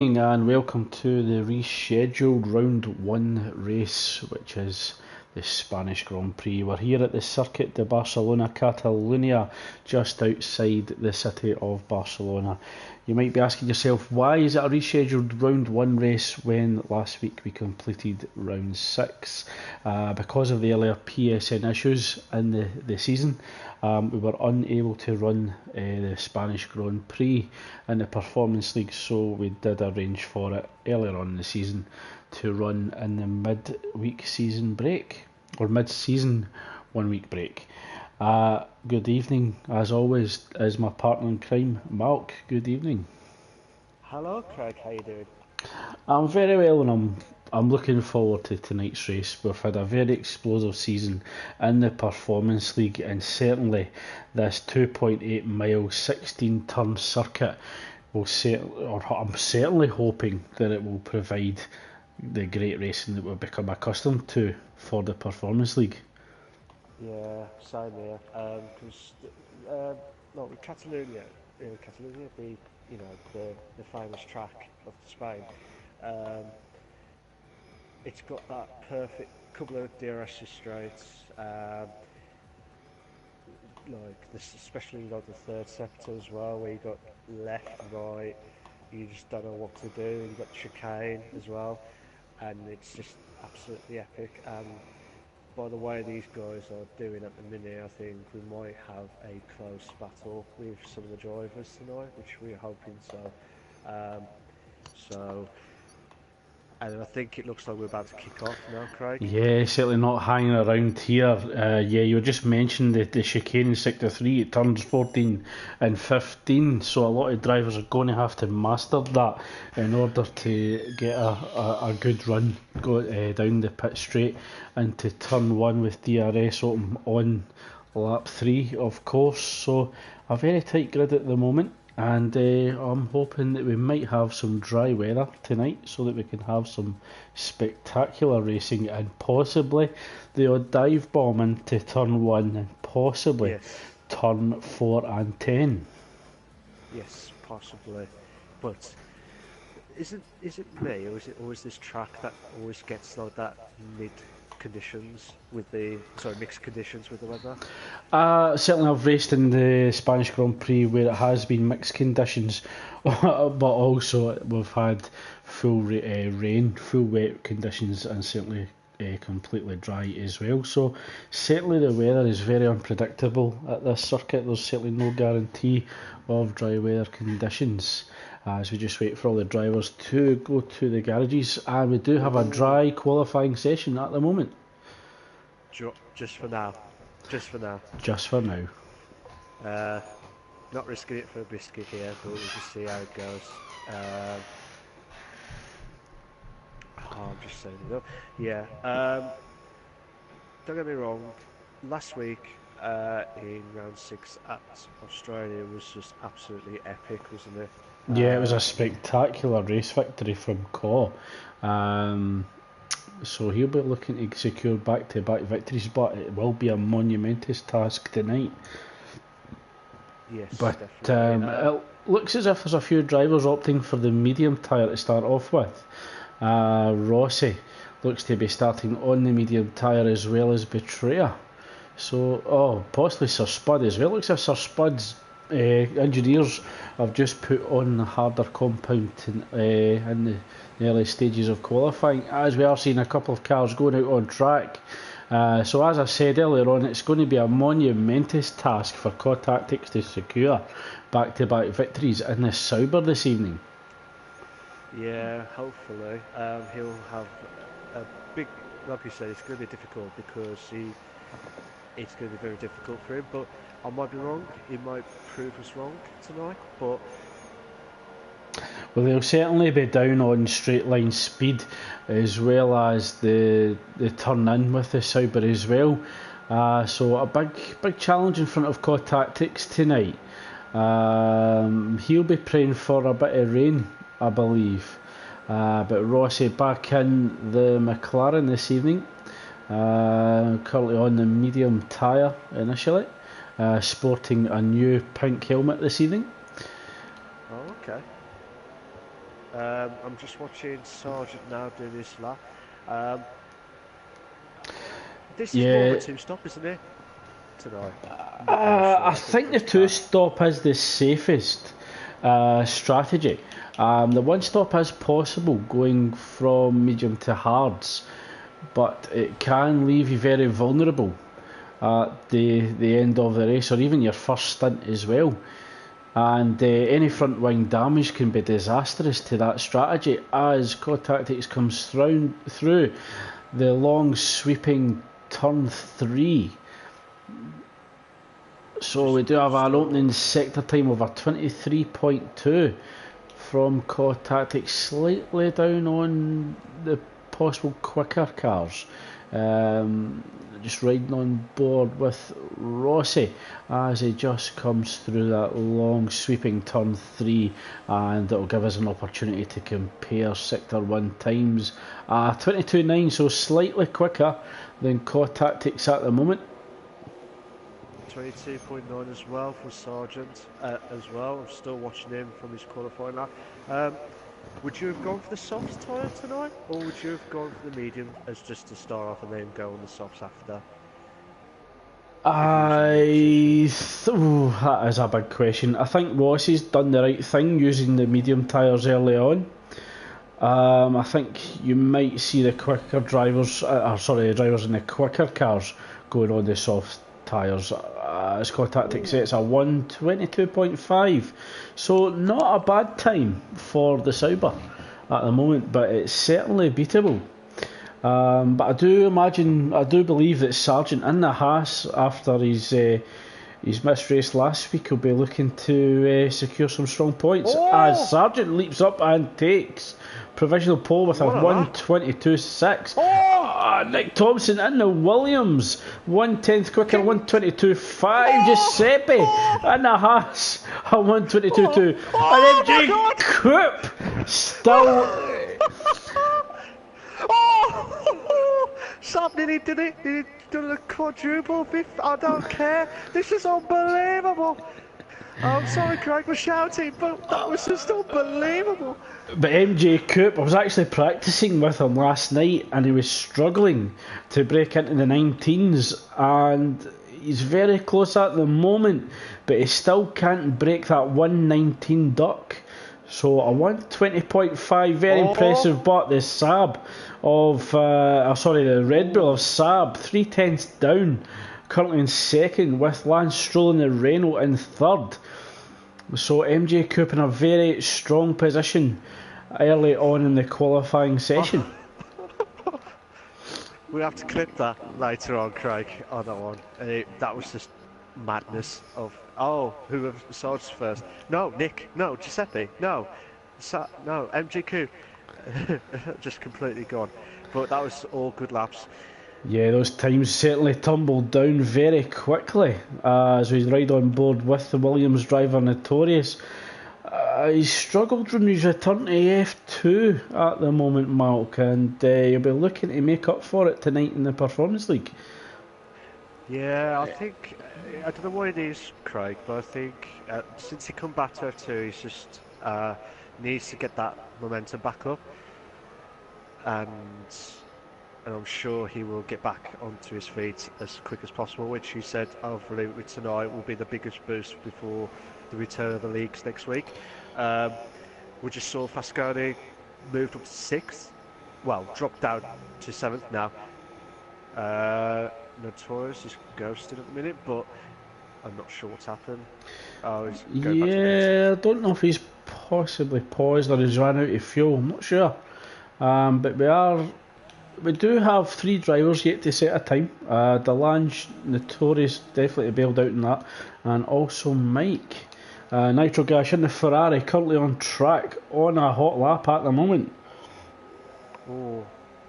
And welcome to the rescheduled round one race, which is the Spanish Grand Prix. We're here at the Circuit de Barcelona Catalunya, just outside the city of Barcelona. You might be asking yourself, why is it a rescheduled round one race when last week we completed round six? Because of the earlier PSN issues in the season, we were unable to run the Spanish Grand Prix in the Performance League, so we did arrange for it earlier on in the season to run in the mid-week season break, or mid-season 1 week break. Good evening, as always, is my partner in crime, Malk. Good evening. Hello, Craig. How you doing? I'm very well, and I'm looking forward to tonight's race. We've had a very explosive season in the Performance League, and certainly this 2.8 mile 16 turn circuit will I'm certainly hoping that it will provide the great racing that we've become accustomed to for the Performance League. Yeah, same here. Because with Catalonia, the famous track of Spain, um, it's got that perfect couple of DRS straights. Especially like the third sector as well, where you got left, right, you just don't know what to do. You got chicane as well, and it's just absolutely epic. And by the way these guys are doing at the minute, I think we might have a close battle with some of the drivers tonight, which we're hoping so. Um, so, and I think it looks like we're about to kick off now, Craig. Yeah, certainly not hanging around here. You were just mentioned the chicane in Sector 3, it turns 14 and 15, so a lot of drivers are going to have to master that in order to get a good run down the pit straight into turn 1 with DRS open on lap 3, of course. So a very tight grid at the moment. And I'm hoping that we might have some dry weather tonight so that we can have some spectacular racing and possibly the odd dive bomb into turn 1 and possibly turn 4 and 10. Yes, possibly. But is it me, or is it always this track that always gets like that mixed conditions with the weather? Certainly I've raced in the Spanish Grand Prix where it has been mixed conditions, but also we've had full rain, full wet conditions, and certainly completely dry as well. So certainly the weather is very unpredictable at this circuit. There's certainly no guarantee of dry weather conditions as we just wait for all the drivers to go to the garages, and we do have a dry qualifying session at the moment. Just for now. Just for now. Just for now. Not risking it for a biscuit here, but we'll just see how it goes. I'm just saying it up. Yeah. Don't get me wrong. Last week in round 6 at Australia was just absolutely epic, wasn't it? Yeah, it was a spectacular race victory from Caw. So he'll be looking to secure back-to-back victories, but it will be a monumentous task tonight. Yes, but definitely. It looks as if there's a few drivers opting for the medium tyre to start off with. Rossi looks to be starting on the medium tyre as well as Betrayer. So, possibly Sir Spud as well. Looks as if Sir Spud's engineers have just put on the harder compound in the early stages of qualifying, as we are seeing a couple of cars going out on track. So as I said earlier on, it's going to be a monumentous task for Caw Tactics to secure back-to-back victories in the Sauber this evening. Yeah, hopefully he'll have a big, like you said, it's going to be difficult because it's going to be very difficult for him, but I might be wrong. He might prove us wrong tonight, but well, they'll certainly be down on straight line speed as well as the turn in with the Sauber as well. So a big challenge in front of Caw Tactics tonight. He'll be praying for a bit of rain, I believe. But Rossi back in the McLaren this evening. Currently on the medium tyre initially. Sporting a new pink helmet this evening. oh, okay. I'm just watching Sargent now doing this lap. Um, this is more of a two-stop, isn't it? Tonight. I think the two-stop is the safest strategy. The one-stop is possible going from medium to hards, but it can leave you very vulnerable at the end of the race, or even your first stint as well. And any front wing damage can be disastrous to that strategy as Core Tactics comes through the long sweeping turn 3. So we do have an opening sector time of a 23.2 from Core Tactics, slightly down on the possible quicker cars. Just riding on board with Rossi as he just comes through that long sweeping turn 3, and it'll give us an opportunity to compare sector 1 times. 22.9, so slightly quicker than Core Tactics at the moment. 22.9 as well for Sargent as well. I'm still watching him from his qualifying lap. Would you have gone for the softs tyre tonight, or would you have gone for the medium as just to start off and then go on the softs after? That is a big question. I think Rossi's done the right thing using the medium tyres early on. I think you might see the quicker drivers, the drivers in the quicker cars going on the soft tyres. As Core Tactics say, it's a 1:22.5, so not a bad time for the Sauber at the moment, but it's certainly beatable. But I do believe that Sargent in the Haas, after his missed race last week, will be looking to secure some strong points as Sargent leaps up and takes provisional pole with a 1:22.6. Nick Thompson in the Williams, 1/10 quicker, 1:22.5. Giuseppe in the Haas, a 1:22.2. And then Coupe still. Something he did it. He did a quadruple fifth. I don't care. This is unbelievable. I'm sorry, Craig, for shouting, but that was just unbelievable. But MJ Coupe, I was actually practicing with him last night, and he was struggling to break into the 19s, and he's very close at the moment, but he still can't break that 1:19 duck. So a 1:20.5, very impressive. But the Saab of the Red Bull of Saab, 3/10 down, currently in second, with Lance Stroll in the Renault in third. So MJ Coupe in a very strong position early on in the qualifying session. We have to clip that later on, Craig, on that one. That was just madness of, whoever starts first. No, Nick. No, Giuseppe. No. No, MJ Coupe. Just completely gone. But that was all good laps. Yeah, those times certainly tumbled down very quickly as we ride on board with the Williams driver Notorious. He's struggled from his return to F2 at the moment, Malk, and he'll be looking to make up for it tonight in the Performance League. Yeah, I don't know what it is, Craig, but I think since he come back to F2, he's just needs to get that momentum back up, and I'm sure he will get back onto his feet as quick as possible, which he said, hopefully tonight will be the biggest boost before the return of the leagues next week. We just saw Fasconi moved up to 6th, well, dropped down to 7th now. Notorious is ghosted at the minute, but I'm not sure what's happened. He's going back to I don't know if he's possibly paused or he's ran out of fuel, I'm not sure. But we do have 3 drivers yet to set a time. Delange, Notorious, definitely bailed out in that, and also Mike. Nitro Gash in the Ferrari, currently on track on a hot lap at the moment.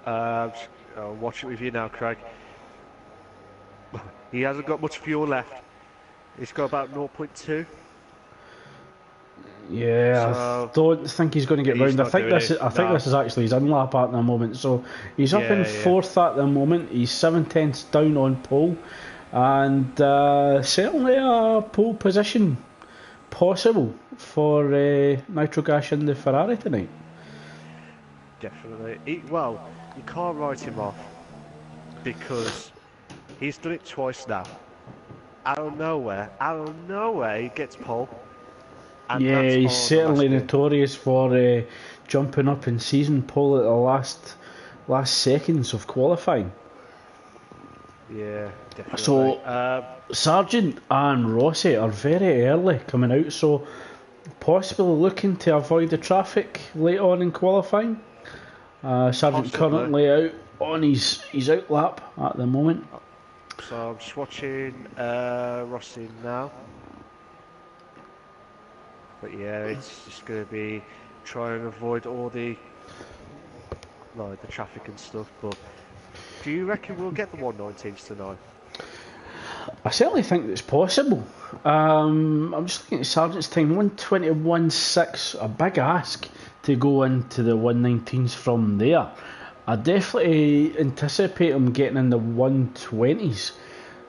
I'll watch it with you now, Craig. He hasn't got much fuel left. He's got about 0.2. Yeah, so I don't think he's going to get round. I think this is actually his in-lap at the moment. So he's up in 4th at the moment. He's 7/10 down on pole, and certainly a pole position possible for Nitro Gash in the Ferrari tonight. definitely. Well, you can't write him off because he's done it twice now. Out of nowhere, he gets pole. And Yeah, that's he's on the last certainly year. notorious for jumping up in season pole at the last seconds of qualifying. Yeah, definitely. So Sargent and Rossi are very early coming out, so possibly looking to avoid the traffic late on in qualifying. Sargent currently out on his out lap at the moment. So I'm just watching Rossi now. But yeah, it's just going to be trying to avoid all the traffic and stuff. But do you reckon we'll get the 119s tonight? I certainly think it's possible. I'm just looking at Sargent's time, 1:21.6, a big ask to go into the 119s from there. I definitely anticipate him getting in the 120s.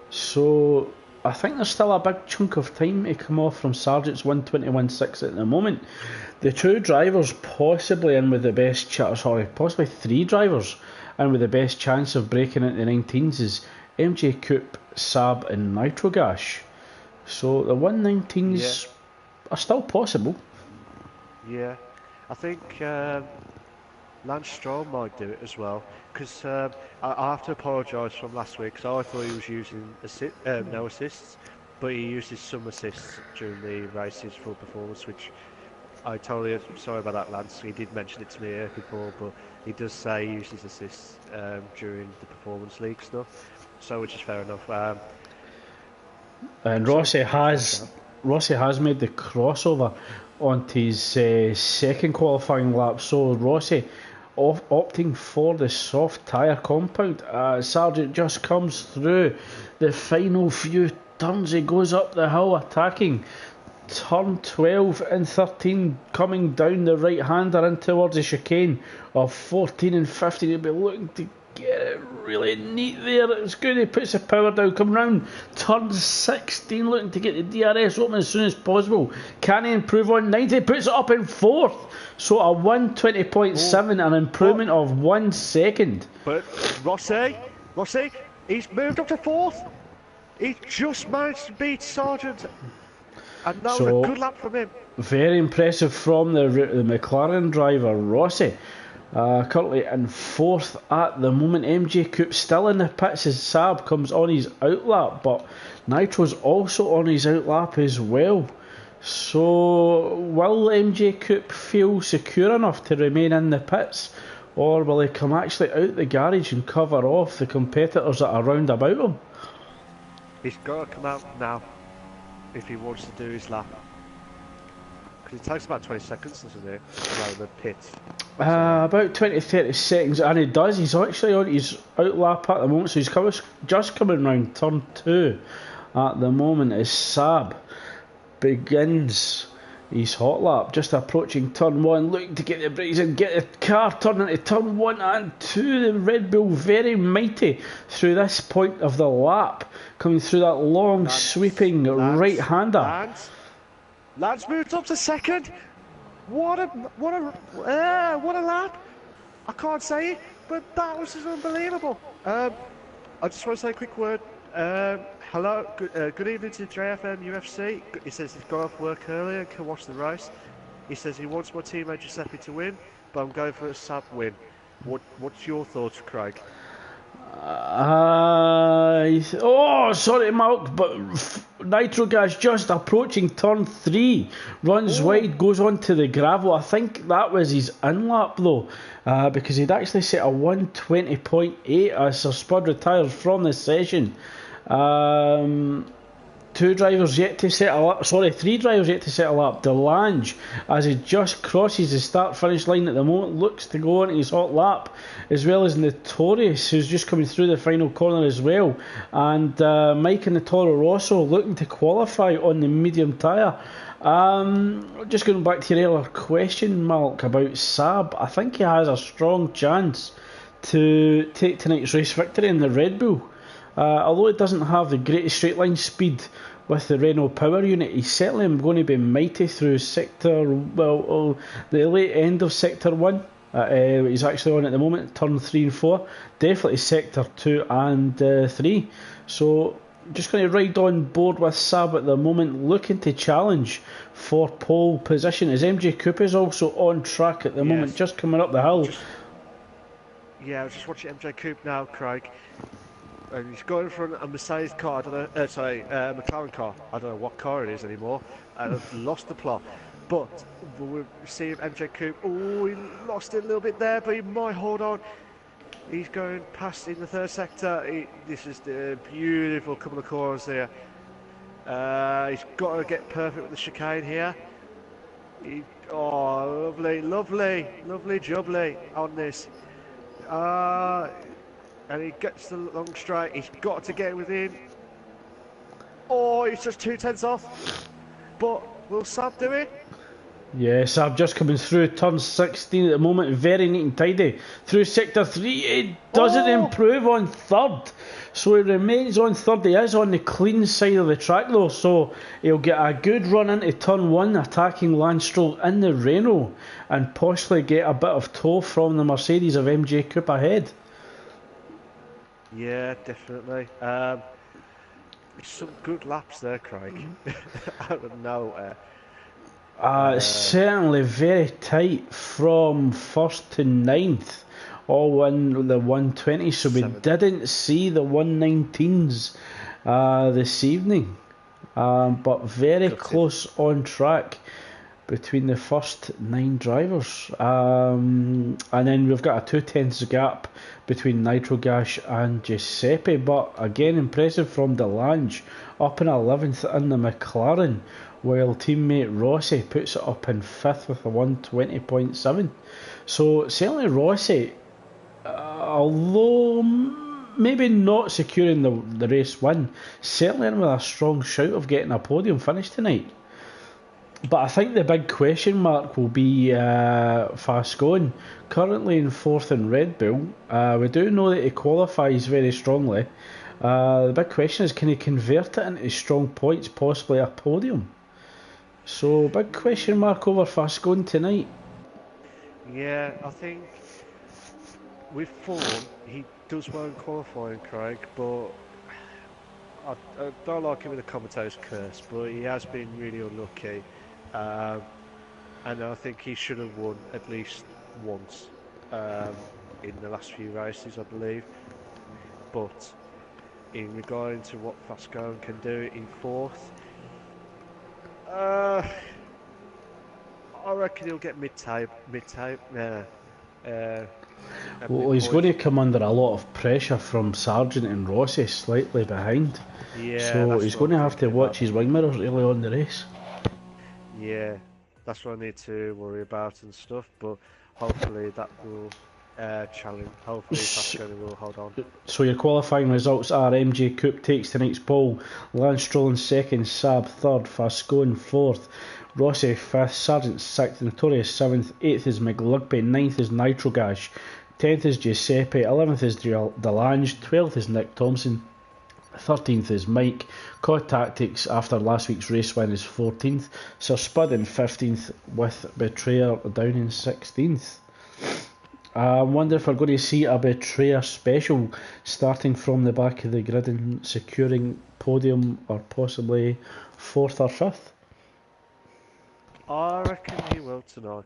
So I think there's still a big chunk of time to come off from Sargent's 1:21.6 at the moment. The two drivers possibly in with the best chance, possibly three drivers in with the best chance of breaking into the 19s is MJ Coupe, Saab and Nitrogas. So the 119s are still possible. Yeah, I think Lance Stroll might do it as well, because I have to apologise from last week, because I thought he was using no assists, but he uses some assists during the races for performance, which I totally sorry about that, Lance. He did mention it to me before, but he does say he uses assists during the performance league stuff, so which is fair enough. And Rossi has made the crossover onto his second qualifying lap, so Rossi opting for the soft tyre compound. Sargent just comes through the final few turns. He goes up the hill attacking turn 12 and 13, coming down the right hander in towards the chicane of 14 and 15. He'll be looking to get it really neat there. It's good. He puts the power down, come round turn 16, looking to get the DRS open as soon as possible. Can he improve on 90? Puts it up in fourth, so a 120.7, an improvement of 1 second. But Rossi, he's moved up to fourth. He just managed to beat Sargent, and that was a good lap from him. Very impressive from the McLaren driver Rossi. Currently in fourth at the moment. MJ Coupe still in the pits as Saab comes on his outlap, but Nitro's also on his outlap as well. So will MJ Coupe feel secure enough to remain in the pits, or will he come actually out the garage and cover off the competitors that are round about him? He's got to come out now if he wants to do his lap. Because it takes about 20 seconds, doesn't it, around the pit? About 20-30 seconds, and he does. He's actually on his outlap at the moment, so he's just coming round turn 2 at the moment as Saab begins his hot lap, just approaching turn 1, looking to get the brakes in, get the car turning into turn 1 and 2. The Red Bull very mighty through this point of the lap, coming through that long sweeping right-hander. Lance moved up to second. What a lap! I can't say it, but that was just unbelievable. I just want to say a quick word. Hello, good evening to JFM UFC. He says he's got off work early and can watch the race. He says he wants my teammate Giuseppe to win, but I'm going for a Saab win. What's your thoughts, Craig? Sorry, Mark, but Nitrogas just approaching turn 3, runs wide, goes onto the gravel. I think that was his in-lap though, because he'd actually set a 120.8 as Sir Spud retires from the session. Three drivers yet to set a lap. Delange, as he just crosses the start-finish line at the moment, looks to go on his hot lap, as well as Notorious, who's just coming through the final corner as well, and Mike and Toro Rosso looking to qualify on the medium tyre. Just going back to your earlier question, Mark, about Saab, I think he has a strong chance to take tonight's race victory in the Red Bull. Although it doesn't have the greatest straight line speed with the Renault power unit, he's certainly going to be mighty through the late end of Sector 1. He's actually on at the moment, turn 3 and 4. Definitely sector 2 and 3. So just going to ride on board with Sab at the moment, looking to challenge for pole position. As MJ Cooper's also on track at the moment, just coming up the hill. I was just watching MJ Coupe now, Craig. And he's got in front of a Mercedes car, I don't know, McLaren car. I don't know what car it is anymore. I've lost the plot. But we'll see if MJ Coupe, he lost it a little bit there, but he might hold on. He's going past in the third sector. This is the beautiful couple of corners there. He's got to get perfect with the chicane here. Lovely jubbly on this. And he gets the long straight. He's got to get within. He's just 2/10 off. But will Sab do it? Yeah, Sab just coming through turn 16 at the moment. Very neat and tidy. Through sector 3. He doesn't improve on third. So he remains on third. He is on the clean side of the track though. So he'll get a good run into turn 1, attacking Lance Stroll in the Renault. And possibly get a bit of tow from the Mercedes of MJ Coupe ahead. Yeah, definitely. Some good laps there, Craig. Out of nowhere. Certainly very tight from 1st to 9th. All in the 120s. So we didn't see the 119s this evening. But very close on track between the first 9 drivers. And then we've got a 2/10 gap between Nitrogash and Giuseppe, but again impressive from Delange, up in 11th in the McLaren, while teammate Rossi puts it up in 5th with a 120.7. So certainly Rossi, although maybe not securing the race win, certainly in with a strong shout of getting a podium finish tonight. But I think the big question mark will be Fascone, currently in 4th in Red Bull. We do know that he qualifies very strongly. The big question is, can he convert it into strong points, possibly a podium? So big question mark over Fascone tonight. Yeah, I think with form, he does well in qualifying, Craig, but I don't like him in the commentator's curse, but he has been really unlucky. And I think he should have won at least once in the last few races, I believe. But in regarding to what Fascone can do in 4th, I reckon he'll get mid-tape. Well, he's going to come under a lot of pressure from Sargent and Rossi slightly behind. Yeah, so he's going to have to watch his wing mirrors early on in the race. Yeah, that's what I need to worry about and stuff, but hopefully that will challenge. Hopefully Fascone will hold on. So your qualifying results are: MJ Coupe takes tonight's pole, Lance Stroll in 2nd, Sab 3rd, Fascone 4th, Rossi 5th, Sargent 6th, Notorious 7th, 8th is McLugby, 9th is Nitrogash, 10th is Giuseppe, 11th is Delange, 12th is Nick Thompson, 13th is Mike. COD Tactics, after last week's race win, is 14th. Sir Spud in 15th, with Betrayer down in 16th. I wonder if we're going to see a Betrayer special starting from the back of the grid and securing podium or possibly 4th or 5th. I reckon he will tonight,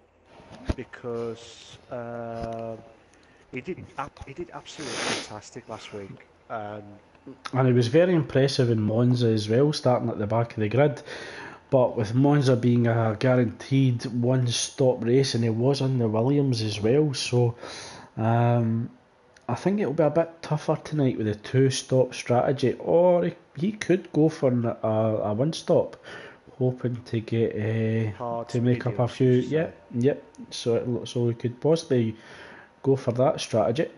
because he did absolutely fantastic last week. And he was very impressive in Monza as well, starting at the back of the grid. But with Monza being a guaranteed one-stop race, and he was on the Williams as well, so I think it'll be a bit tougher tonight with a 2-stop strategy, or he could go for a one-stop, hoping to get to make up a few. Yep. So we could possibly go for that strategy.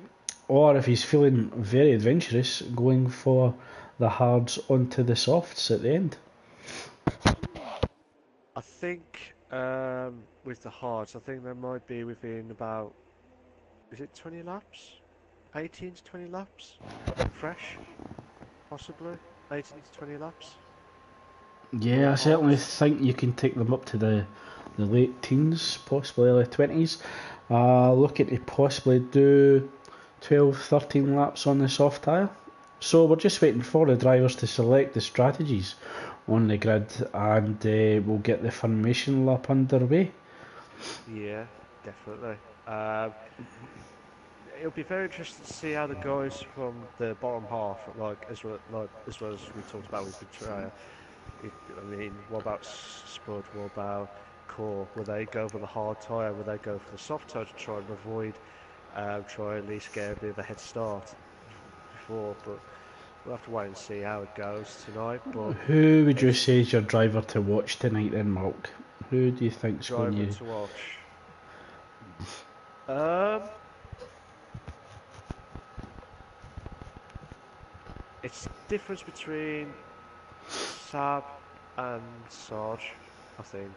Or if he's feeling very adventurous, going for the hards onto the softs at the end. I think with the hards, I think they might be within about, is it 20 laps? 18 to 20 laps? Fresh? Possibly? 18 to 20 laps? Yeah, I certainly think you can take them up to the late teens, possibly early 20s. looking to possibly do 12, 13 laps on the soft tyre. So we're just waiting for the drivers to select the strategies on the grid, and we'll get the formation lap underway. Yeah, definitely. It'll be very interesting to see how the guys from the bottom half, as well as we talked about with Betrayer. I mean, what about Spud? What about Core? Will they go for the hard tyre? Will they go for the soft tyre to try and avoid, try at least get a bit of a head start before? But we'll have to wait and see how it goes tonight. But who would you say is your driver to watch tonight then, Mark? Who do you think's going driver to... to watch? It's the difference between Sab and Sarge, I think.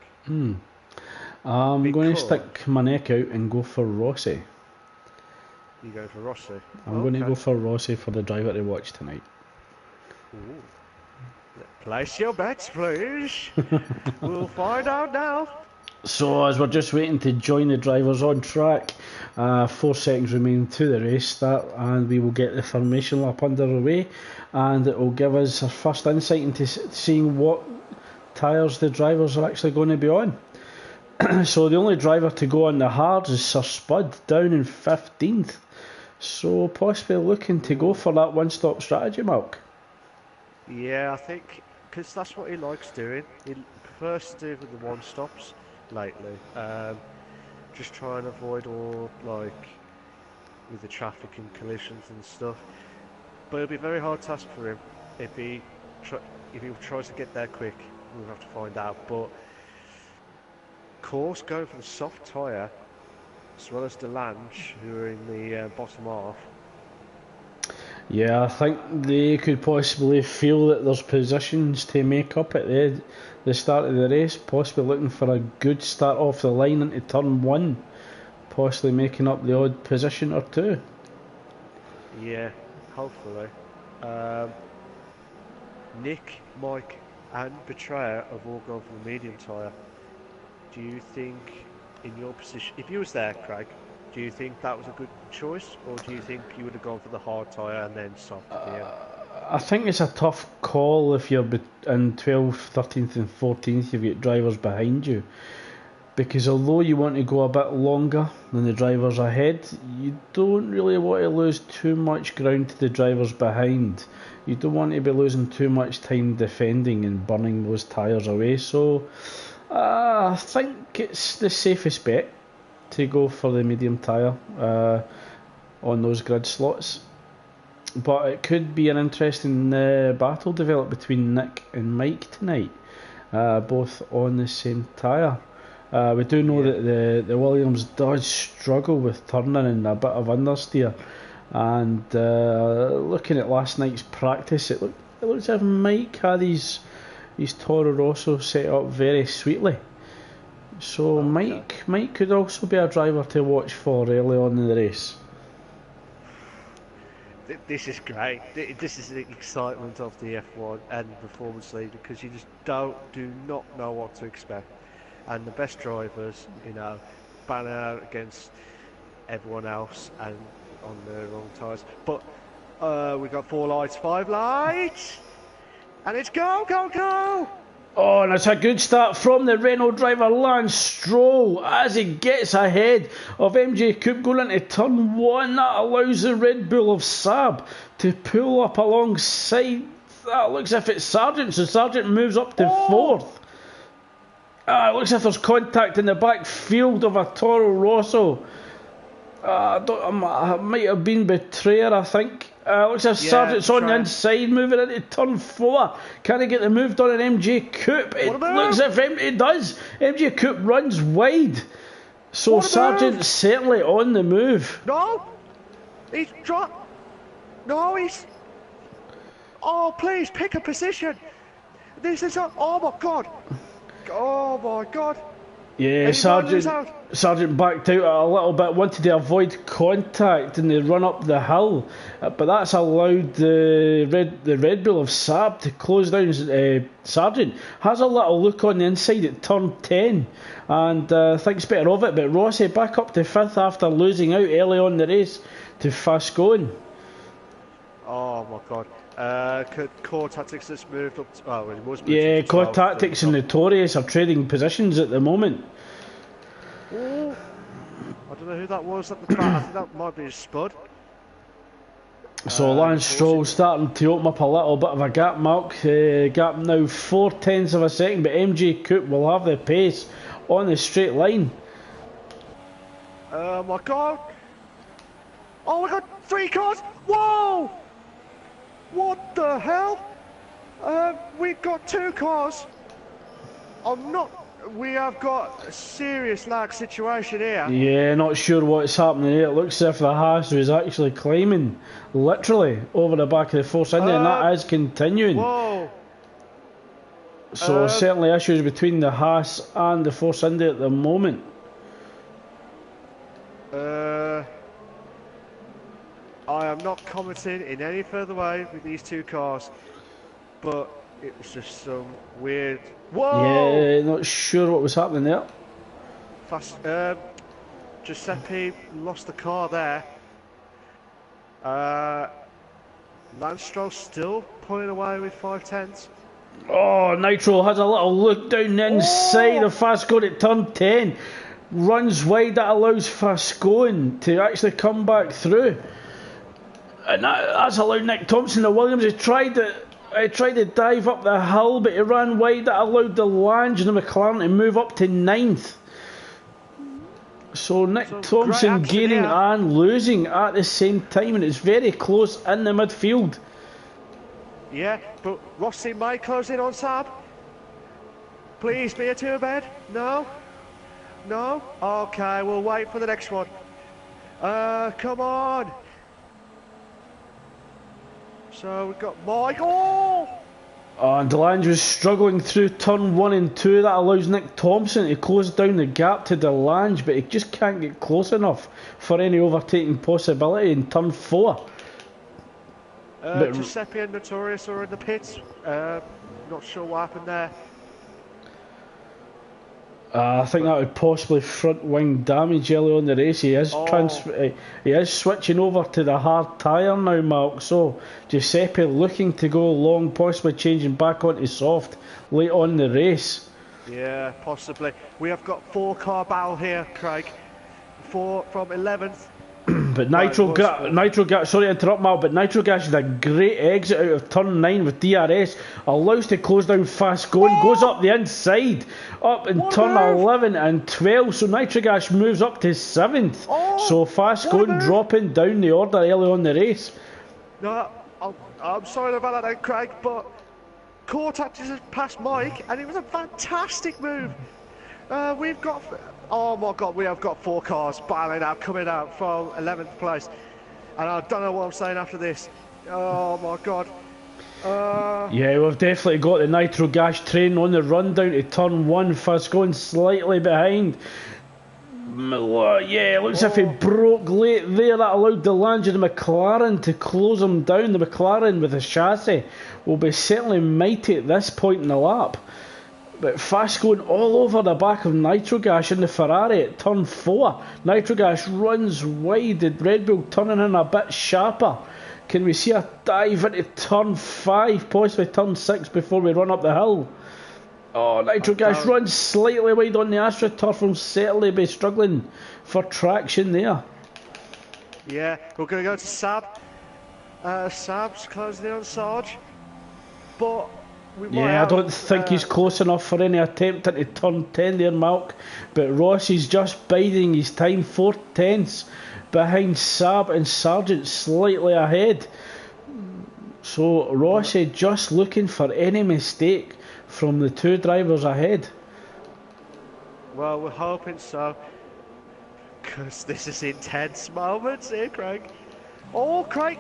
I'm going to stick my neck out and go for Rossi. You go for Rossi? I'm going to go for Rossi for the driver to watch tonight. Ooh. Place your bets, please. We'll find out now. So as we're just waiting to join the drivers on track, 4 seconds remain to the race start, and we will get the formation lap underway, and it will give us our first insight into seeing what tyres the drivers are actually going to be on. So the only driver to go on the hards is Sir Spud, down in 15th. So possibly looking to go for that one-stop strategy, Mark. Yeah, I think because that's what he likes doing. He prefers to do with the one-stops lately. Just try and avoid all, like, with the traffic and collisions and stuff. But it'll be a very hard task for him if he tries to get there quick. We'll have to find out. But of course, going for the soft tyre, as well as Delange, who are in the bottom half. Yeah, I think they could possibly feel that there's positions to make up at the start of the race, possibly looking for a good start off the line into turn 1, possibly making up the odd position or two. Yeah, hopefully. Nick, Mike and Betrayer have all gone for the medium tyre. Do you think, in your position, if you was there, Craig, do you think that was a good choice, or do you think you would have gone for the hard tyre and then soft at the end? I think it's a tough call if you're in 12th, 13th and 14th, you've got drivers behind you. Because although you want to go a bit longer than the drivers ahead, you don't really want to lose too much ground to the drivers behind. You don't want to be losing too much time defending and burning those tyres away. So I think it's the safest bet to go for the medium tyre on those grid slots. But it could be an interesting battle develop between Nick and Mike tonight, both on the same tyre. We do know that the Williams does struggle with turning and a bit of understeer, and looking at last night's practice, it looks as if Mike had his Toro Rosso set up very sweetly. So Mike could also be a driver to watch for early on in the race. This is great. This is the excitement of the F1 and Performance League, because you just do not know what to expect. And the best drivers, ban out against everyone else and on the wrong tyres. But we've got 4 lights, 5 lights, and it's go, go, go! Oh, and it's a good start from the Renault driver Lance Stroll as he gets ahead of MJ Coupe going into turn 1. That allows the Red Bull of Saab to pull up alongside. That looks as if it's Sargent, so Sargent moves up to 4th. It looks as if there's contact in the back field of a Toro Rosso. I might have been Betrayer, I think. Looks as if Sargent's on the inside, moving into turn 4. Can he get the move done in MJ Coupe? It looks as if it does. MJ Coupe runs wide. So Sargent's certainly on the move. No! He's dropped. No, he's... Oh, please, pick a position. This is a... Oh, my God. Oh, my God. Yeah, Sergeant backed out a little bit, wanted to avoid contact and they run up the hill, but that's allowed the Red Bull of Saab to close down. Sergeant has a little look on the inside at turn 10 and thinks better of it, but Rossi back up to 5th after losing out early on the race to Fast Going. Oh my god. Core Tactics has moved up to, well, it was moved Yeah, up to Core 12, Tactics and Notorious are trading positions at the moment. Oh, I don't know who that was at the back. I think that might be Spud. So Lance Stroll starting to open up a little bit of a gap, Mark. Gap now 4/10 of a second, but MJ Coupe will have the pace on the straight line. Oh my god! Oh my god! 3 cars! Whoa! What the hell? We've got 2 cars. We have got a serious lag situation here. Yeah, not sure what's happening here. It looks as if the Haas was actually climbing, literally, over the back of the Force India, and that is continuing. Whoa! So certainly issues between the Haas and the Force India at the moment. I am not commenting in any further way with these 2 cars, but it was just some weird. Whoa! Yeah, not sure what was happening there. Giuseppe lost the car there. Lance Stroll still pulling away with 5/10. Oh, Nitro has a little look down the inside of Fast Going at turn 10. Runs wide, that allows Fast Going to actually come back through. And that's allowed Nick Thompson, the Williams, he tried to dive up the hill, but he ran wide. That allowed the Lange and the McLaren to move up to 9th. So Nick Thompson gaining and losing at the same time, and it's very close in the midfield. Yeah, but Rossi might close in on Saab. Please be a 2-bed. No? No? Okay, we'll wait for the next one. Come on. So we've got Michael. And Delange was struggling through turn 1 and 2. That allows Nick Thompson to close down the gap to Delange, but he just can't get close enough for any overtaking possibility in turn 4. Giuseppe and Notorious are in the pits. Not sure what happened there. I think that would possibly front wing damage early on the race. He is switching over to the hard tyre now, Mark. So Giuseppe looking to go long, possibly changing back onto soft late on the race. Yeah, possibly. We have got 4-car battle here, Craig. 4 from 11th. But Nitro Gas, sorry to interrupt, Mal, but Nitro Gas is a great exit out of turn 9 with DRS, allows to close down Fast Going, goes up the inside, up in turn 11 and 12, so Nitro Gas moves up to 7th, so Fast Going dropping down the order early on the race. No, I'm sorry about that, Craig, but Core Tactics has passed Mike, and it was a fantastic move. We've got, oh my god, we have got 4 cars battling out, coming out from 11th place. And I don't know what I'm saying after this. Oh my god. Yeah, we've definitely got the Nitro Gas train on the run down to turn 1, Fast Going slightly behind. Yeah, it looks as if he broke late there. That allowed Delange and the McLaren to close him down. The McLaren with the chassis will be certainly mighty at this point in the lap. But Fast Going all over the back of Nitro Gas in the Ferrari at turn 4. Nitro Gas runs wide, the Red Bull turning in a bit sharper. Can we see a dive into turn 5, possibly turn 6 before we run up the hill? Oh, Nitro Gas runs slightly wide on the AstroTurf, will certainly be struggling for traction there. Yeah, we're going to go to Saab. Saab's closing in on Sarge. But I don't think he's close enough for any attempt into turn 10 there, Malk. But Rossi's just biding his time, 4/10 behind Saab and Sargent slightly ahead. So Rossi just looking for any mistake from the 2 drivers ahead. Well, we're hoping so, because this is intense moments here, Craig. Oh, Craig,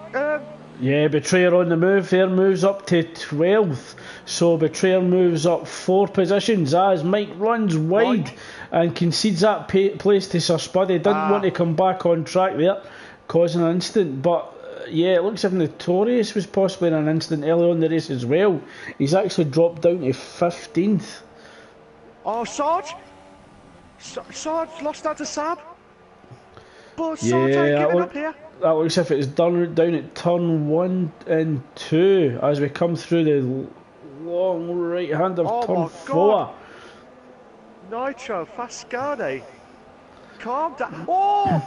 yeah, Betrayer on the move there, moves up to 12th. So Betrayer moves up 4 positions as Mike runs wide and concedes that place to Sir Spuddy. Didn't want to come back on track there, causing an incident. But yeah, it looks as if Notorious was possibly in an incident early on in the race as well. He's actually dropped down to 15th. Oh, Sarge lost that to Sab. But Sarge ain't giving up here. That looks as if it's down at turn 1 and 2 as we come through the long right hand of turn 4. Nitro, Fascane. Calm down. Oh!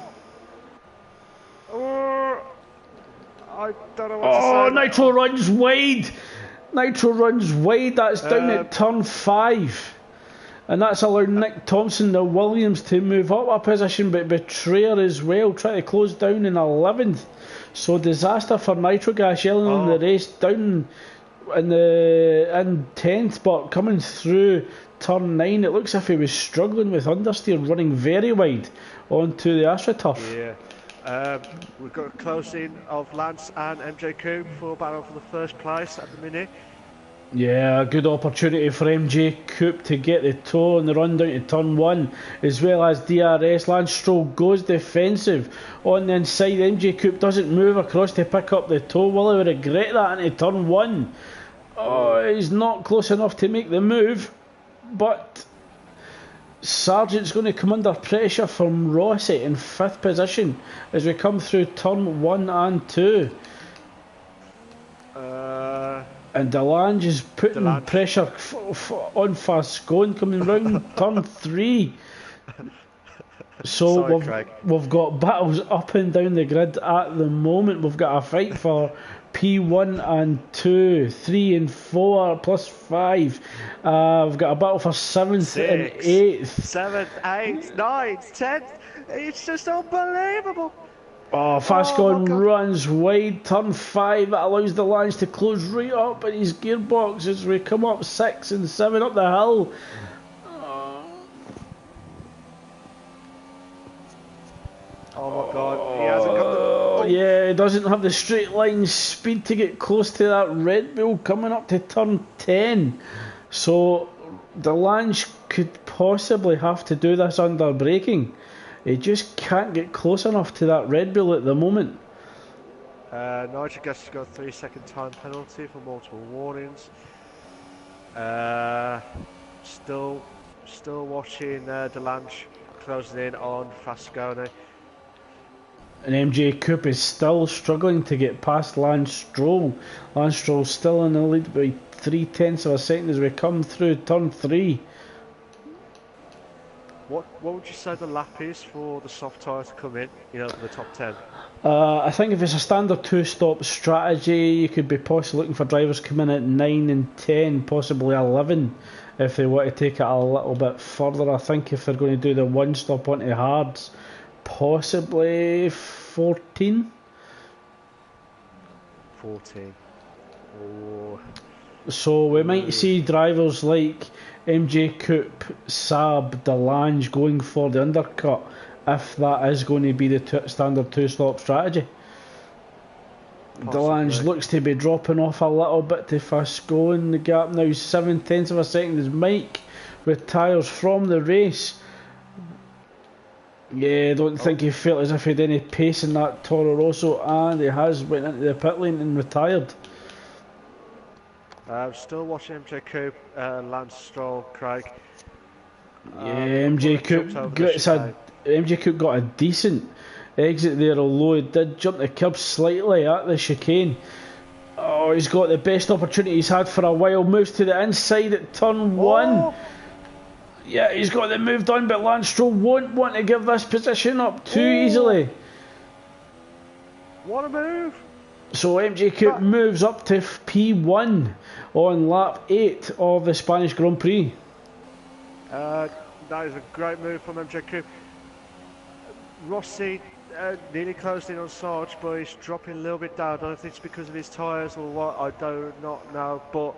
I don't know what to say. Nitro runs wide. That's down at turn 5. And that's allowed Nick Thompson, the Williams, to move up a position, but Betrayer as well, trying to close down in 11th. So disaster for Nitro Gas, yelling on the race, down in 10th, but coming through turn 9, it looks as if he was struggling with understeer, running very wide onto the AstroTurf. Yeah. We've got a close-in of Lance and MJ Coop for battle for the first place at the minute. Yeah, a good opportunity for MJ Coop to get the toe on the run down to turn 1, as well as DRS. Lance Stroll goes defensive on the inside. MJ Coop doesn't move across to pick up the toe. Will he regret that into turn 1? Oh, he's not close enough to make the move, but Sargent's going to come under pressure from Rossi in 5th position as we come through turn 1 and 2. And Delange is putting pressure on Fascone coming round turn 3. So we've got battles up and down the grid at the moment. We've got a fight for P1 and 2, 3 and 4 plus 5. We've got a battle for 7th and 8th. 7th, 8th, 9th, 10th. It's just unbelievable. Fascone runs wide, turn 5. That allows the lines to close right up in his gearbox as we come up 6 and 7 up the hill. Oh my God, he hasn't got the... Yeah, he doesn't have the straight line speed to get close to that Red Bull coming up to turn 10. So Delange could possibly have to do this under braking. He just can't get close enough to that Red Bull at the moment. Nigel Gus has got a 3-second time penalty for multiple warnings. Still watching Delange closing in on Fascone. And MJ Coop is still struggling to get past Lance Stroll. Lance Stroll still in the lead by 0.3 of a second as we come through turn 3. What would you say the lap is for the soft tyre to come in, the top 10? I think if it's a standard 2-stop strategy, you could be possibly looking for drivers coming in at 9 and 10, possibly 11, if they want to take it a little bit further. I think if they're going to do the 1-stop onto hards, possibly 14. 14. Oh. So we might see drivers like MJ Coop, Saab, Delange going for the undercut if that is going to be the standard 2-stop strategy. Possibly. Delange looks to be dropping off a little bit to Fascone. The gap now 0.7 of a second as Mike retires from the race. Yeah, I don't think he felt as if he had any pace in that Toro Rosso, and he has went into the pit lane and retired. I'm still watching MJ Coop, Lance Stroll, Craig. Yeah, MJ Coop got a decent exit there, although he did jump the curb slightly at the chicane. Oh, he's got the best opportunity he's had for a while. Moves to the inside at turn 1. Yeah, he's got the move done, but Lance Stroll won't want to give this position up too easily. What a move! So MJ Coop moves up to P1 on lap 8 of the Spanish Grand Prix. That is a great move from MJ Coop. Rossi nearly closed in on Sarge, but he's dropping a little bit down. I don't know if it's because of his tyres or what, I do not know, but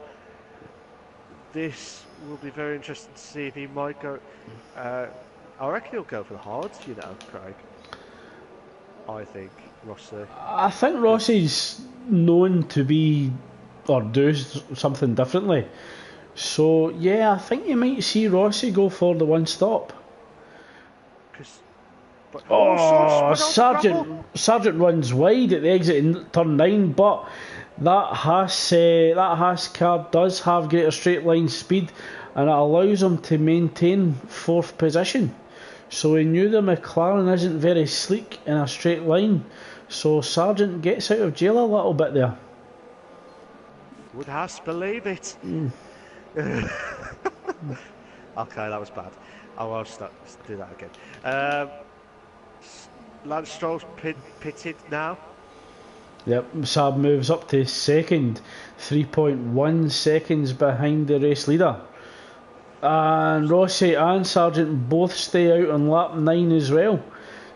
this will be very interesting to see if he might go. I reckon he'll go for the hards, Craig. I think Rossi. I think Rossi's known to be or do something differently. So yeah, I think you might see Rossi go for the one stop. Oh, Sargent runs wide at the exit in turn 9, but that Haas car does have greater straight line speed, and it allows him to maintain 4th position. So he knew the McLaren isn't very sleek in a straight line, so Sargent gets out of jail a little bit there. Would Haas believe it? Okay, that was bad. I will do that again. Lance Stroll's pitted now. Yep, Saab moves up to second, 3.1 seconds behind the race leader. And Rossi and Sargent both stay out on lap 9 as well.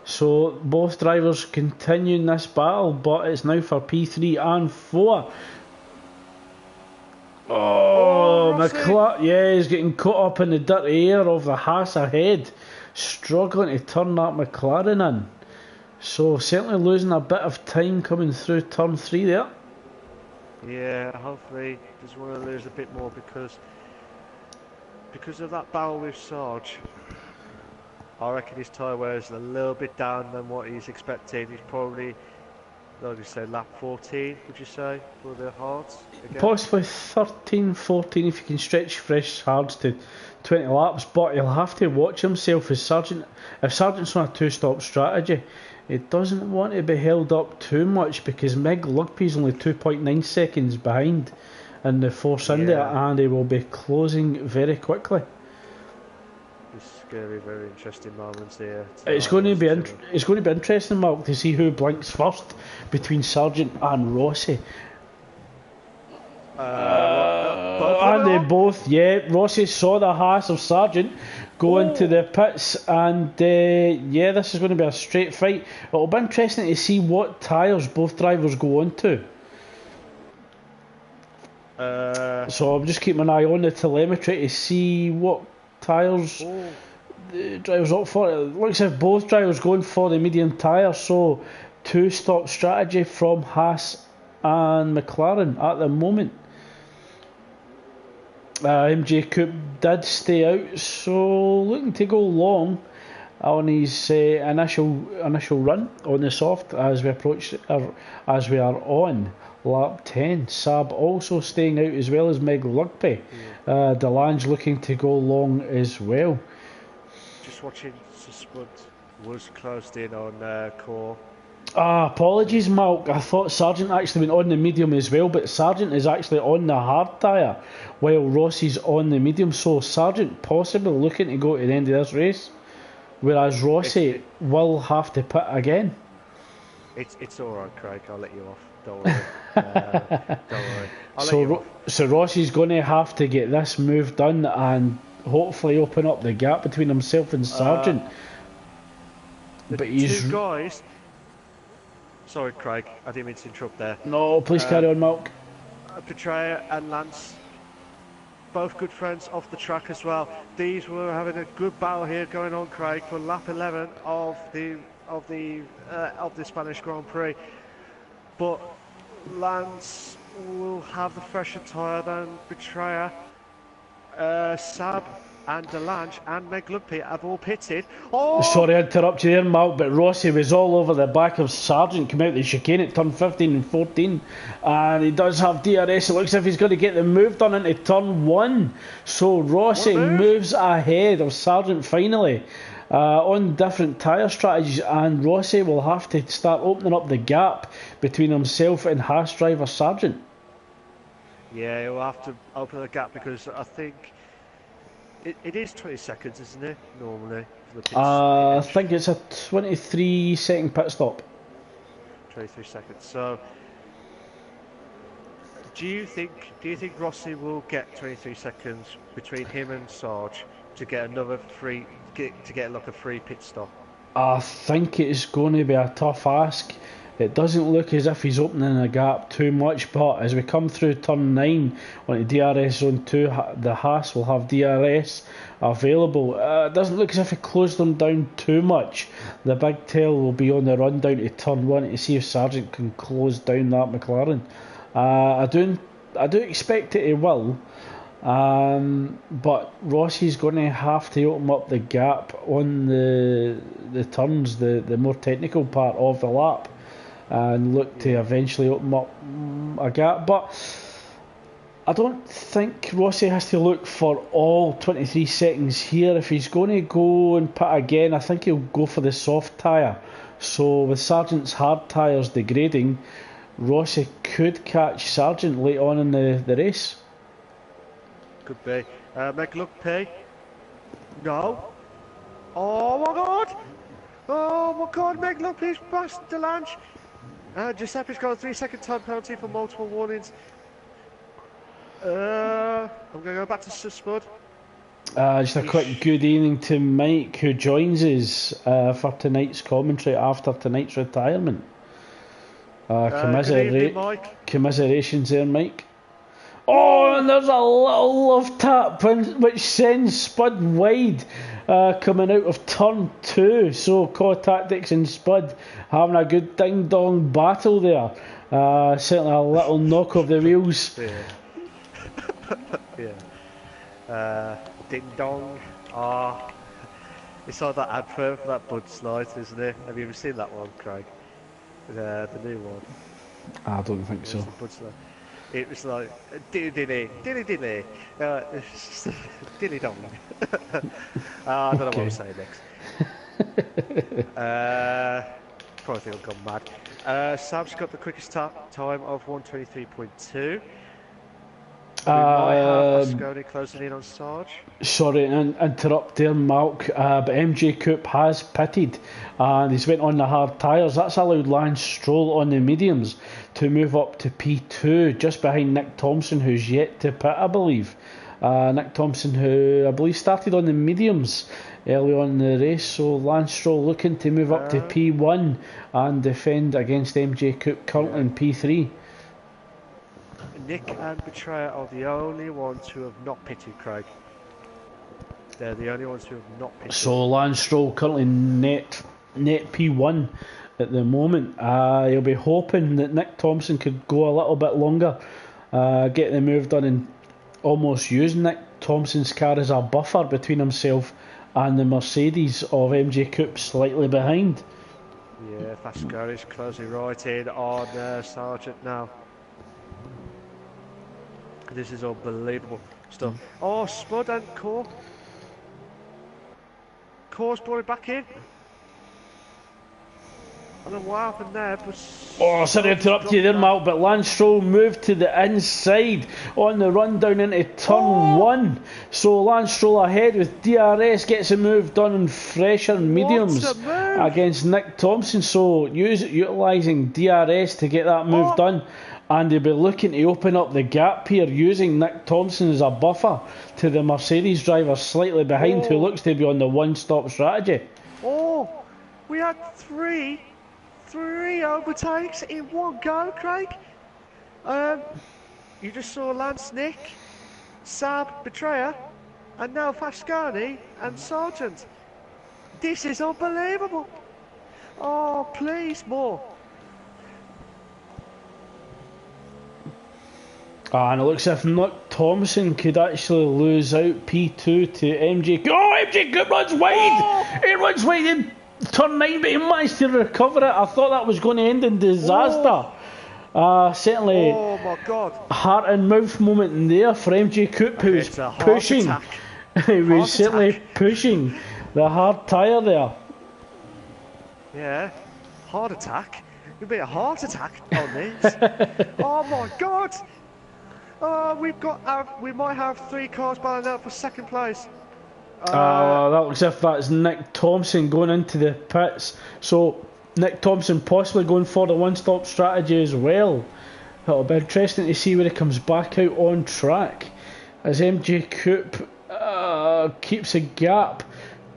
So both drivers continuing this battle, but it's now for P3 and 4. He's getting caught up in the dirty air of the Haas ahead, struggling to turn that McLaren in. So certainly losing a bit of time coming through turn 3 there. Yeah, hopefully he doesn't want to lose a bit more because of that battle with Sarge. I reckon his tyre wear is a little bit down than what he's expecting. He's probably, like you say, lap 14, would you say, for the hards? Again? Possibly 13, 14 if you can stretch fresh hards to 20 laps, but he'll have to watch himself if Sargent's on a 2-stop strategy. He doesn't want to be held up too much because Meg Lugby's only 2.9 seconds behind in the Force India, and he will be closing very quickly. It's going to be very interesting moments there. It's going to be interesting, Mark, to see who blinks first between Sargent and Rossi. And they both, Rossi saw the Haas of Sargent go into the pits, and this is going to be a straight fight. It'll be interesting to see what tyres both drivers go onto. So I'm just keeping an eye on the telemetry to see what tyres the drivers opt for. It looks as if both drivers going for the medium tyre, so 2-stop strategy from Haas and McLaren at the moment. MJ Coupe did stay out, so looking to go long on his initial run on the soft as we are on lap 10. Saab also staying out as well as Meg Lugby. Delange looking to go long as well. Just watching Spud was closed in on core. Apologies, Malk. I thought Sargent actually went on the medium as well, but Sargent is actually on the hard tyre while Rossi's on the medium, so Sargent possibly looking to go to the end of this race, whereas Rossi will have to pit again. It's alright, Craig, I'll let you off. Don't worry. Don't worry. So Rossi's going to have to get this move done and hopefully open up the gap between himself and Sargent. But he's two guys. Sorry, Craig, I didn't mean to interrupt there. No, please carry on, Malk. Petraea and Lance, both good friends off the track as well. These were having a good battle here going on, Craig, for lap 11 of the Spanish Grand Prix. But Lance will have the fresher tyre than Petraea. Saab and Delange and Meg Lugby have all pitted. Sorry to interrupt you there, Mark, but Rossi was all over the back of Sargent, come out the chicane at turn 15 and 14, and he does have DRS. It looks as if he's going to get the move done into turn 1, so Rossi moves ahead of Sargent finally on different tyre strategies, and Rossi will have to start opening up the gap between himself and Haas driver Sargent. Yeah, he'll have to open the gap because I think it is 20 seconds, isn't it, normally? For the I think it's a 23-second pit stop. 23 seconds. So, do you think Rossi will get 23 seconds between him and Sarge to get another free pit stop? I think it's going to be a tough ask. It doesn't look as if he's opening a gap too much, but as we come through turn 9 on the DRS zone 2, the Haas will have DRS available. It doesn't look as if he closed them down too much. The big tail will be on the run down to turn 1 to see if Sargent can close down that McLaren. I do I do expect it he will. But Rossi's going to have to open up the gap on the turns, the more technical part of the lap, and look to eventually open up a gap. But I don't think Rossi has to look for all 23 seconds here. If he's going to go and pit again, I think he'll go for the soft tyre. So with Sargent's hard tyres degrading, Rossi could catch Sargent late on in the race. Could be. Make look pay. No. Oh my god! Oh my god, make look please past Delange. Giuseppe's got a 3-second time penalty for multiple warnings. I'm going to go back to Spud. Just a quick good evening to Mike, who joins us for tonight's commentary after tonight's retirement. Good evening, Mike. Commiserations there, Mike. Oh, and there's a little love tap which sends Spud wide coming out of turn 2. So Core Tactics and Spud having a good ding dong battle there. Certainly a little knock of the wheels. Yeah. Ding dong. Ah, it's like that advert for that Bud Light, isn't it? Have you ever seen that one, Craig? The new one. I don't think so. It was like dilly dilly dilly dilly dilly dong. I don't know what I'm saying next. Probably think I've gone mad. Sam's got the quickest time of 1:23.2. We might have Asconi closing in on Sarge. Sorry to interrupt there, Malk, but MJ Coop has pitted and he's went on the hard tyres. That's allowed Lance Stroll on the mediums to move up to P2, just behind Nick Thompson, who's yet to pit, I believe. Nick Thompson, who I believe started on the mediums early on in the race, so Lance Stroll looking to move up to P1 and defend against MJ Coop currently in P3. Nick and Betrayer are the only ones who have not pitted, Craig. They're the only ones who have not pitted. So Lance Stroll currently net P1 at the moment. He'll be hoping that Nick Thompson could go a little bit longer, get the move done, and almost use Nick Thompson's car as a buffer between himself and the Mercedes of MJ Coop slightly behind. Yeah, Fascar is closing right in on Sargent now. This is unbelievable stuff. Oh, Spud and Core. Core's brought it back in. I don't know what happened there, but... Oh, sorry to interrupt you there, Mal, but Lance Stroll moved to the inside on the run down into turn 1. So Lance Stroll ahead with DRS, gets a move done in fresher mediums against Nick Thompson. So utilising DRS to get that move done. And they'll be looking to open up the gap here using Nick Thompson as a buffer to the Mercedes driver slightly behind, who looks to be on the one-stop strategy. Oh, we had three overtakes in one go, Craig. You just saw Lance, Nick, Sab, Betrayer, and now Fascani and Sargent. This is unbelievable. Oh, please, more. And it looks as if Nick Thompson could actually lose out P2 to MJ. Oh, MJ Coop runs wide! He runs wide in turn 9, but he managed to recover it. I thought that was going to end in disaster. Certainly, oh my God, heart and mouth moment in there for MJ Coop, who was pushing. He was certainly pushing the hard tyre there. Yeah, heart attack. It'd be a heart attack on this. Oh my God. We might have 3 cars battling out for second place. That looks as if that's Nick Thompson going into the pits. So Nick Thompson possibly going for the one-stop strategy as well. It'll be interesting to see where he comes back out on track as MJ Coop keeps a gap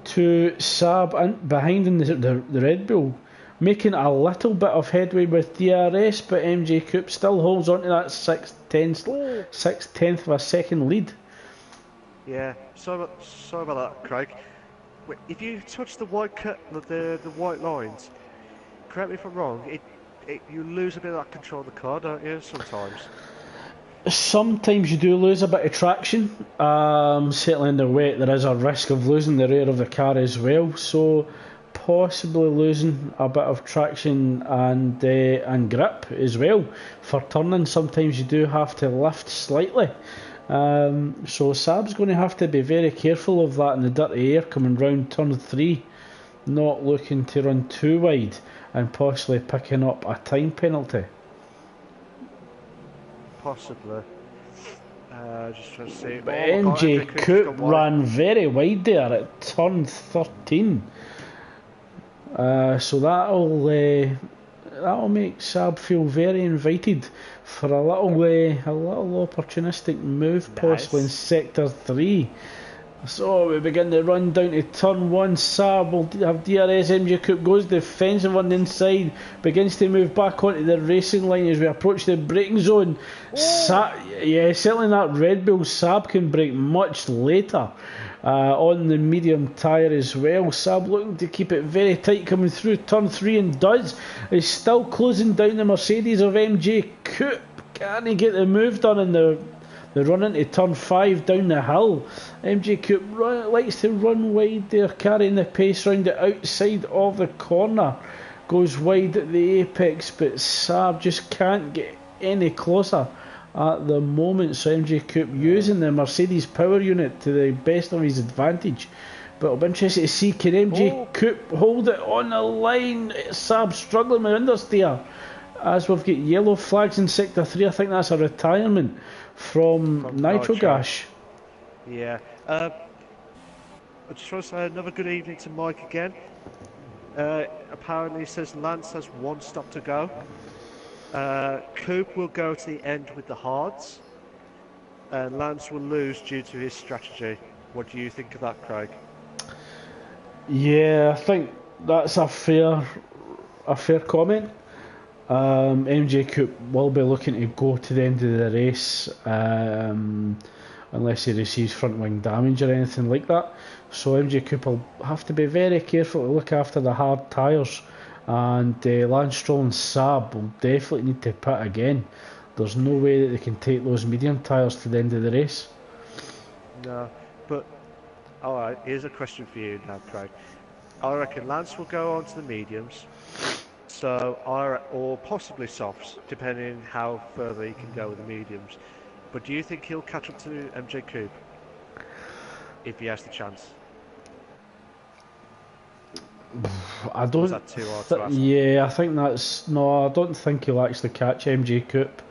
to Saab and behind in the Red Bull, making a little bit of headway with DRS, but MJ Coop still holds on to that 6/10 of a second lead. Yeah, sorry about that, Craig. If you touch the white the white lines, correct me if I'm wrong, you lose a bit of that control of the car, don't you, sometimes? Sometimes you do lose a bit of traction. Certainly in the wet, there is a risk of losing the rear of the car as well. So possibly losing a bit of traction and grip as well. For turning, sometimes you do have to lift slightly. So Saab's going to have to be very careful of that in the dirty air coming round turn 3, not looking to run too wide and possibly picking up a time penalty. Possibly. Just trying to see. But MJ Coupe ran very wide there at turn 13. So that'll make Saab feel very invited for a little opportunistic move, possibly in sector 3. So we begin to run down to turn 1. Saab will have DRS. MJ Coupe goes defensive on the inside, begins to move back onto the racing line as we approach the braking zone. Certainly that Red Bull. Saab can brake much later on the medium tyre as well. Saab looking to keep it very tight coming through turn 3 and does. Is still closing down the Mercedes of MJ Coupe. Can he get the move done in the run into turn 5 down the hill? MJ Coupe likes to run wide there, carrying the pace round the outside of the corner. Goes wide at the apex, but Saab just can't get any closer at the moment. So MJ Coupe using the Mercedes power unit to the best of his advantage. But I'll be interested to see, can MJ Coupe hold it on the line? Saab struggling with understeer. As we've got yellow flags in sector 3, I think that's a retirement from Nitrogash. Yeah. I just want to say another good evening to Mike again. Apparently he says Lance has one stop to go. Coupe will go to the end with the hards. And Lance will lose due to his strategy. What do you think of that, Craig? Yeah, I think that's a fair comment. MJ Coupe will be looking to go to the end of the race unless he receives front wing damage or anything like that. So MJ Coupe will have to be very careful to look after the hard tyres, and Lance Stroll and Saab will definitely need to pit again. There's no way that they can take those medium tyres to the end of the race. No, but alright, here's a question for you now, Craig. I reckon Lance will go on to the mediums. Or possibly softs, depending how further he can go with the mediums. But do you think he'll catch up to MJ Coupe if he has the chance? I don't. Was that too hard to ask? Yeah, I think that's no. I don't think he'll actually catch MJ Coupe.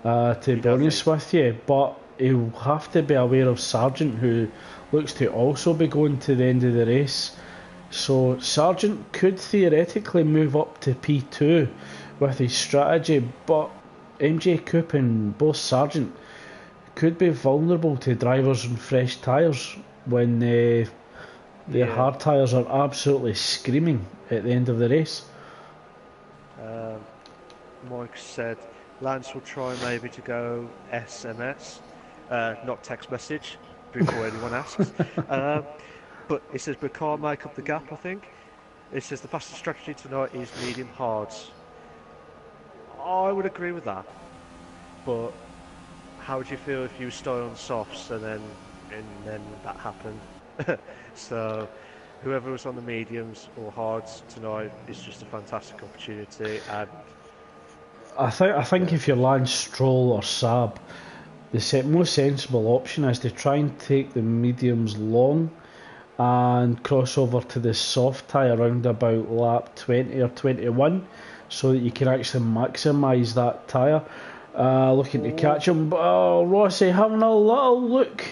To be honest with you, but he'll have to be aware of Sargent, who looks to also be going to the end of the race. So Sargent could theoretically move up to P2 with his strategy, but MJ Coupe and both Sargent could be vulnerable to drivers on fresh tyres when the hard tyres are absolutely screaming at the end of the race. Mike said Lance will try maybe to go SMS, not text message, before anyone asks. But it says, but can't make up the gap, I think. It says the fastest strategy tonight is medium hards. I would agree with that. But how would you feel if you started on softs and then that happened? So whoever was on the mediums or hards tonight is just a fantastic opportunity. And I think if you're Lance Stroll or Saab, the most sensible option is to try and take the mediums long and cross over to the soft tyre around about lap 20 or 21 so that you can actually maximise that tyre. Looking to catch him, but Rossi having a little look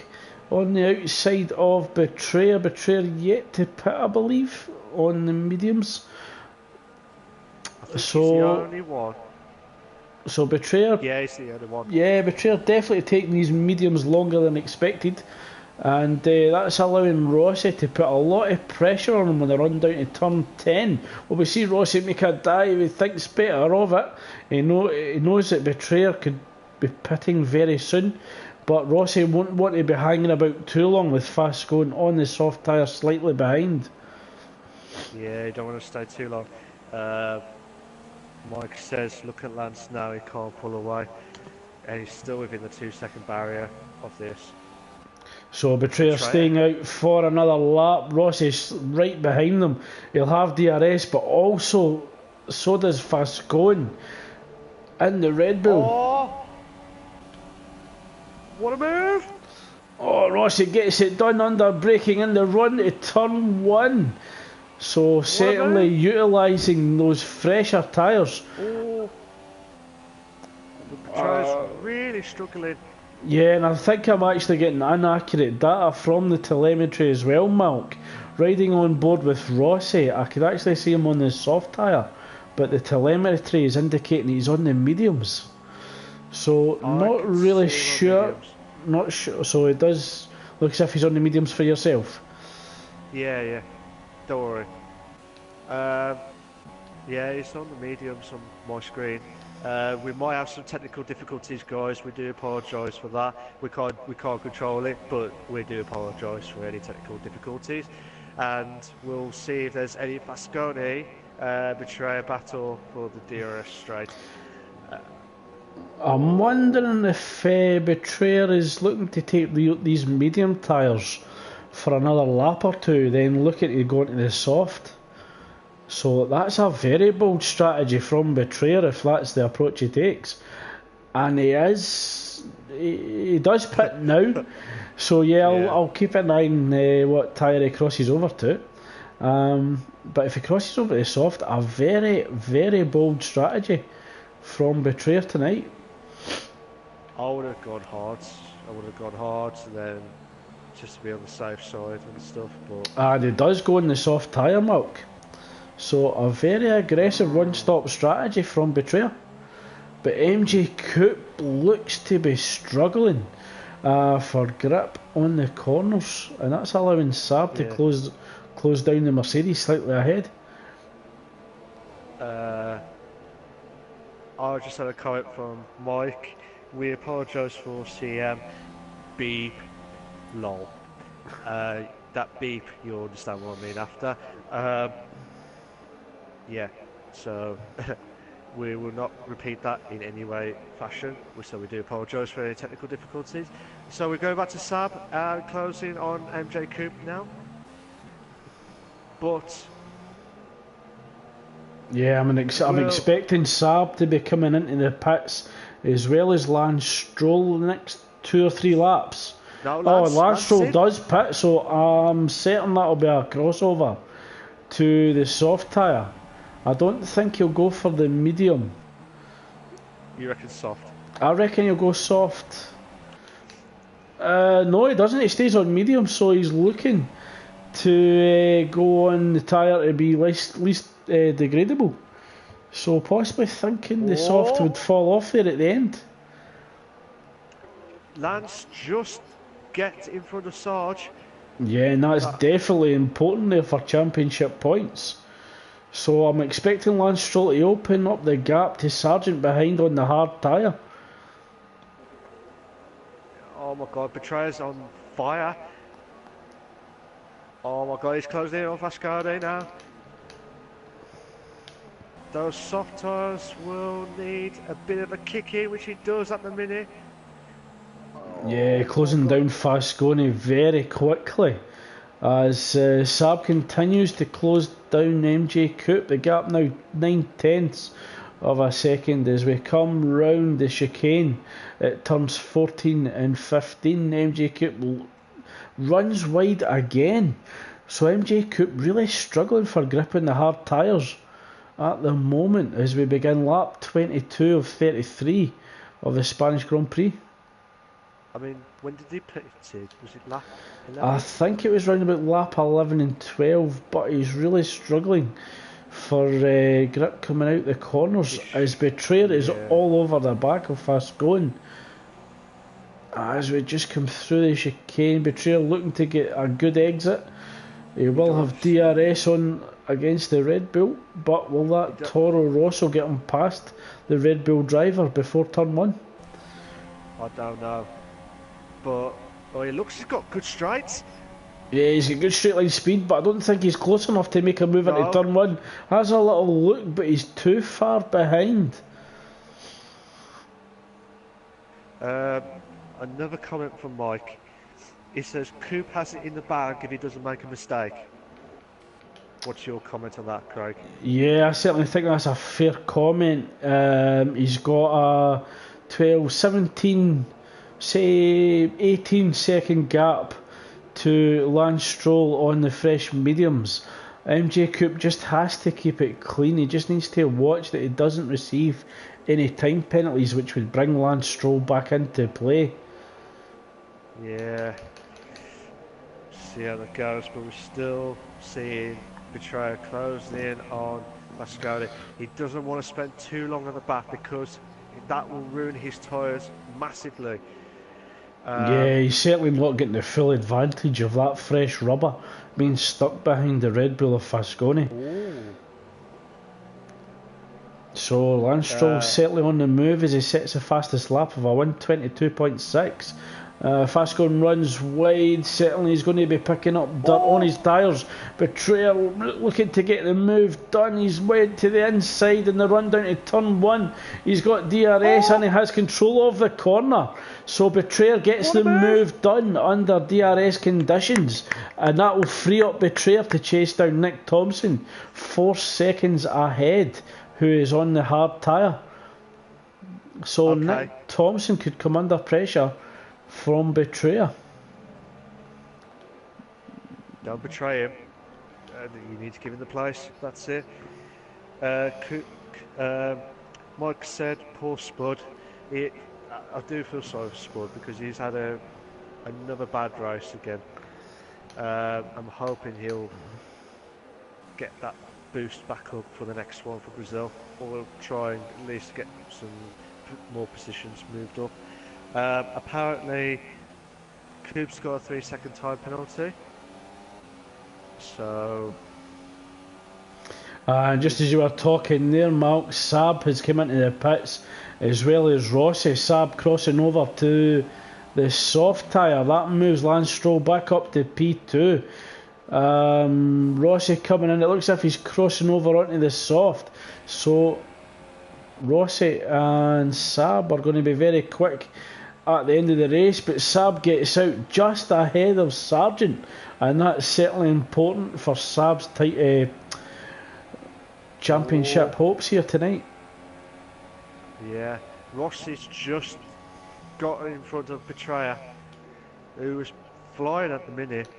on the outside of Betrayer. Betrayer yet to pit, I believe, on the mediums. I think he's the only one. So Betrayer... Yeah, he's the only one. Yeah, Betrayer definitely taking these mediums longer than expected. And that's allowing Rossi to put a lot of pressure on him when they run down to turn 10. Well, we see Rossi make a dive, he thinks better of it. He knows that Betrayer could be pitting very soon, but Rossi won't want to be hanging about too long with fast going on the soft tyre slightly behind. Yeah, you don't want to stay too long. Mike says, look at Lance now, he can't pull away. and he's still within the 2-second barrier of this. So Betrayer staying out for another lap. Ross is right behind them. He'll have DRS, but also so does Fascoin in the Red Bull. Oh, what a move! Oh, Rossi gets it done under braking in the run to turn 1. So certainly utilising those fresher tyres. Oh, Betrayer's really struggling. Yeah, and I think I'm actually getting inaccurate data from the telemetry as well, Malk. Riding on board with Rossi, I could actually see him on the soft tyre, but the telemetry is indicating he's on the mediums. So not really sure. Not sure. So it does look as if he's on the mediums for yourself. Yeah. Don't worry. Yeah, he's on the mediums on my screen. We might have some technical difficulties, guys. We do apologise for that. We can't control it, but we do apologise for any technical difficulties. And we'll see if there's any Fasconi Betrayer battle for the DRS straight. I'm wondering if Betrayer is looking to take these medium tyres for another lap or two, then looking to go into the soft. So that's a very bold strategy from Betrayer if that's the approach he takes. And he does pit now. So yeah, I'll keep an eye on what tyre he crosses over to. But if he crosses over to the soft, a very, very bold strategy from Betrayer tonight. I would have gone hard. And then just to be on the safe side and stuff. But And he does go in the soft tyre, Milk. So a very aggressive one-stop strategy from Betrayer. But MJ Coupe looks to be struggling for grip on the corners, and that's allowing Saab to close down the Mercedes slightly ahead. I just had a comment from Mike. We apologise for CM. Beep. Lol. That beep, you'll understand what I mean after. Yeah, so we will not repeat that in any way, fashion. So we do apologise for any technical difficulties. So we go back to Saab, closing on MJ Coupe now. But yeah, I'm expecting Saab to be coming into the pits as well as Lance Stroll the next 2 or 3 laps. No, Lance Stroll does pit, so I'm certain that'll be a crossover to the soft tyre. I don't think he'll go for the medium. You reckon soft? I reckon he'll go soft. No, he doesn't. He stays on medium, so he's looking to go on the tyre to be least degradable. So possibly thinking the soft would fall off there at the end. Lance just get in front of Sarge. Yeah, and that's definitely important there for championship points. So I'm expecting Lance Stroll to open up the gap to Sargent behind on the hard tyre. Oh my god, Betrayer's on fire. Oh my god, he's closing in on Fasconi now. Those soft tyres will need a bit of a kick in, which he does at the minute. Yeah, closing down Fasconi very quickly as Saab continues to close down MJ Coupe. The gap now 9/10 of a second as we come round the chicane at turns 14 and 15. MJ Coupe runs wide again, so MJ Coupe really struggling for grip in the hard tyres at the moment as we begin lap 22 of 33 of the Spanish Grand Prix. I mean, when did he pit it? Was it lap 11? I think it was round about lap 11 and 12, but he's really struggling for grip coming out the corners as Betrayer is all over the back of Fasconi. As we just come through the chicane, Betrayer looking to get a good exit. He will have DRS on against the Red Bull, but will that Toro Rosso get him past the Red Bull driver before turn 1? I don't know. But he looks, he's got good strides. Yeah, he's got good straight line speed, but I don't think he's close enough to make a move into turn 1. Has a little look, but he's too far behind. Another comment from Mike. He says Coop has it in the bag if he doesn't make a mistake. What's your comment on that, Craig? Yeah, I certainly think that's a fair comment. He's got a 12, 17, say 18 second gap to Lance Stroll on the fresh mediums. MJ Coop just has to keep it clean. He just needs to watch that he doesn't receive any time penalties, which would bring Lance Stroll back into play. Yeah. See how that goes, but we're still seeing Betrayer closing in on Mascoli. He doesn't want to spend too long on the back because that will ruin his tyres massively. Yeah, he's certainly not getting the full advantage of that fresh rubber being stuck behind the Red Bull of Fasconi. Ooh. So Lance Stroll certainly on the move as he sets the fastest lap of a 1:22.6. Fascon runs wide, certainly he's going to be picking up dirt on his tyres. Betrayer looking to get the move done. He's went to the inside in the run down to turn 1. He's got DRS and he has control of the corner. So Betrayer gets the move done under DRS conditions, and that will free up Betrayer to chase down Nick Thompson 4 seconds ahead, who is on the hard tyre. So Nick Thompson could come under pressure from Betrayer. Don't betray him. You need to give him the place. That's it. Mike said, poor Spud. I do feel sorry for Spud because he's had another bad race again. I'm hoping he'll get that boost back up for the next one for Brazil, or try and at least get some more positions moved up. Apparently Coop's got a 3-second time penalty, so just as you were talking there, Mark, Saab has come into the pits as well as Rossi. Saab crossing over to the soft tyre, that moves Lance Stroll back up to P2. Rossi coming in, it looks as if he's crossing over onto the soft, so Rossi and Saab are going to be very quick at the end of the race, but Saab gets out just ahead of Sargent, and that's certainly important for Saab's championship hopes here tonight. Yeah, Rossi's just got in front of Betrayer, who was flying at the minute.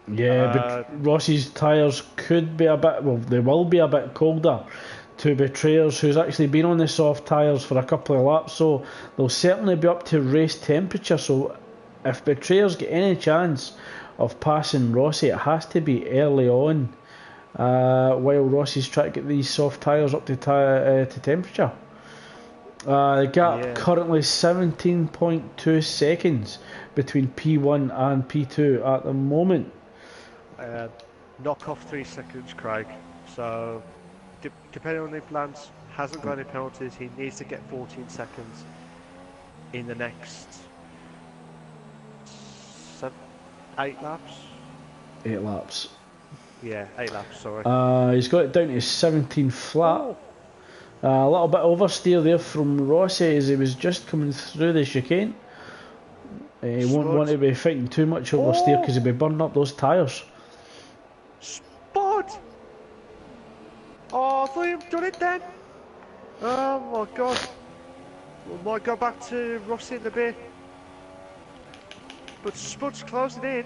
Yeah, but Rossi's tyres could be a bit, well, they will be a bit colder to Betrayers, who's actually been on the soft tyres for a couple of laps, so they'll certainly be up to race temperature. So if Betrayers get any chance of passing Rossi, it has to be early on, while Rossi's trying to get these soft tyres up to temperature. The gap currently 17.2 seconds between P1 and P2 at the moment. Knock off 3 seconds, Craig. So depending on if Lance hasn't got any penalties, he needs to get 14 seconds in the next 8 laps. 8 laps. Yeah, 8 laps, sorry. He's got it down to 17 flat. A little bit oversteer there from Rossi as he was just coming through the chicane. He won't want to be fighting too much oversteer because he'll be burning up those tyres. Spud! Oh, I thought you'd done it then. Oh my god. We might go back to Rossi in a bit. But Spud's closing in.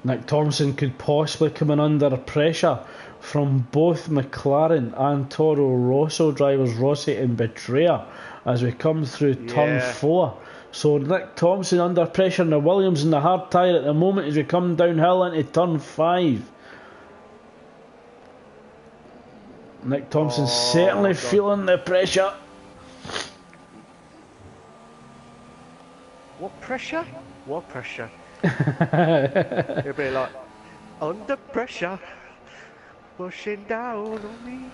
Nick Thompson could possibly come in under pressure from both McLaren and Toro Rosso drivers, Rossi and Betrayer, as we come through turn 4. So Nick Thompson under pressure in the Williams and the hard tyre at the moment as we come downhill into turn 5. Nick Thompson certainly feeling the pressure. What pressure? What pressure? It'll be like, under pressure, pushing down on me.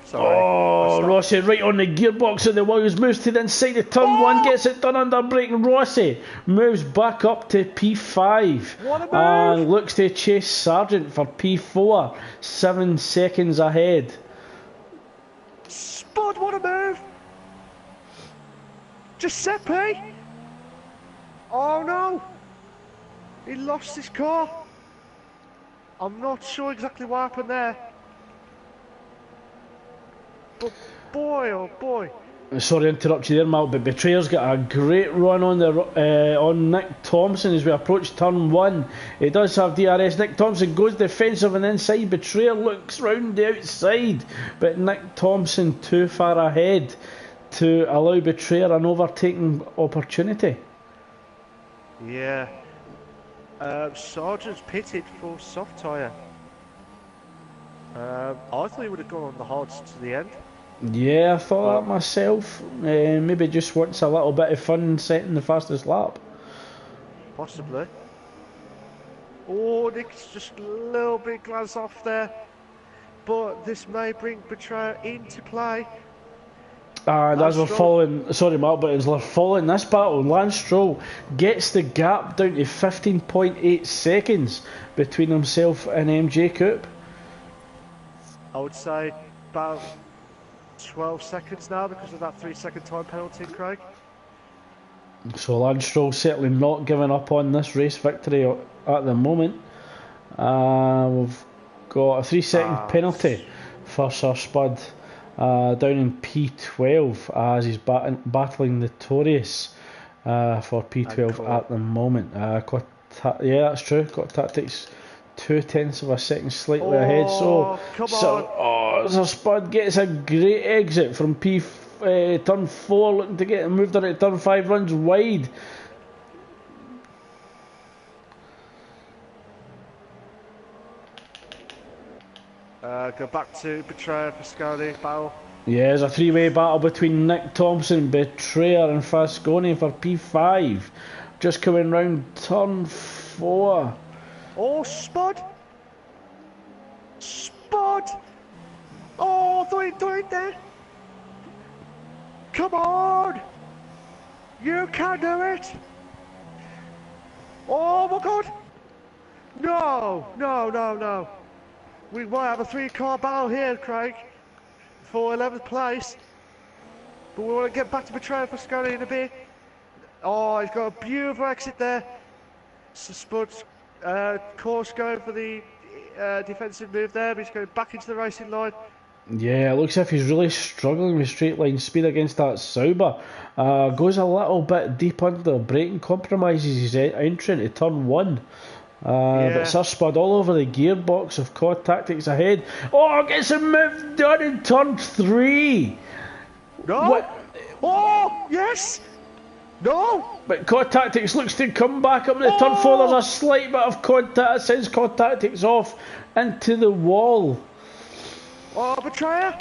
Sorry. Rossi right on the gearbox of the Williams, moves to the inside of turn 1, gets it done under braking. Rossi moves back up to P5 and looks to chase Sargent for P4, 7 seconds ahead. Spud, what a move! Giuseppe! Oh no! He lost his car. I'm not sure exactly what happened there. But boy, oh boy. Sorry to interrupt you there, Mal, but Betrayer's got a great run on on Nick Thompson as we approach turn 1. He does have DRS. Nick Thompson goes defensive and inside. Betrayer looks round the outside, but Nick Thompson too far ahead to allow Betrayer an overtaking opportunity. Yeah. Sargent's pitted for soft tyre. I thought he would have gone on the hards to the end. Yeah, I thought that myself. Maybe just wants a little bit of fun setting the fastest lap. Possibly. Oh, Nick's just a little bit glanced off there. But this may bring Betrayer into play. And as we're following, sorry Mark, but as we're following this battle, Lance Stroll gets the gap down to 15.8 seconds between himself and MJ Coupe. I would say about 12 seconds now because of that 3-second time penalty, Craig. So Lance Stroll certainly not giving up on this race victory at the moment. We've got a 3-second penalty for Sir Spud down in P12 as he's battling Notorious for P12 at the moment. Yeah, that's true. Got Tactics 0.2 of a second slightly ahead. So Sir Spud gets a great exit from turn 4, looking to get moved on at turn 5, runs wide. Go back to Betrayer, Fasconi, battle. Yeah, there's a 3-way battle between Nick Thompson, Betrayer and Fasconi for P5. Just coming round turn 4. Oh, Spud! Spud! Oh, throw it there! Come on! You can do it! Oh my god! No! We might have a 3-car battle here, Craig, for 11th place. But we want to get back to Betrayer for Fasconi in a bit. Oh, he's got a beautiful exit there. So Spud's course going for the defensive move there, but he's going back into the racing line. Yeah, it looks as if he's really struggling with straight line speed against that Sauber. Goes a little bit deep under braking, compromises his entry into turn 1. But Sir Spud all over the gearbox of COD Tactics ahead. Oh, gets a move done in turn 3. No! What? Oh, yes! No! But COD Tactics looks to come back up to turn 4. There's a slight bit of COD Tactics, sends COD Tactics off into the wall. Oh, Betrayer!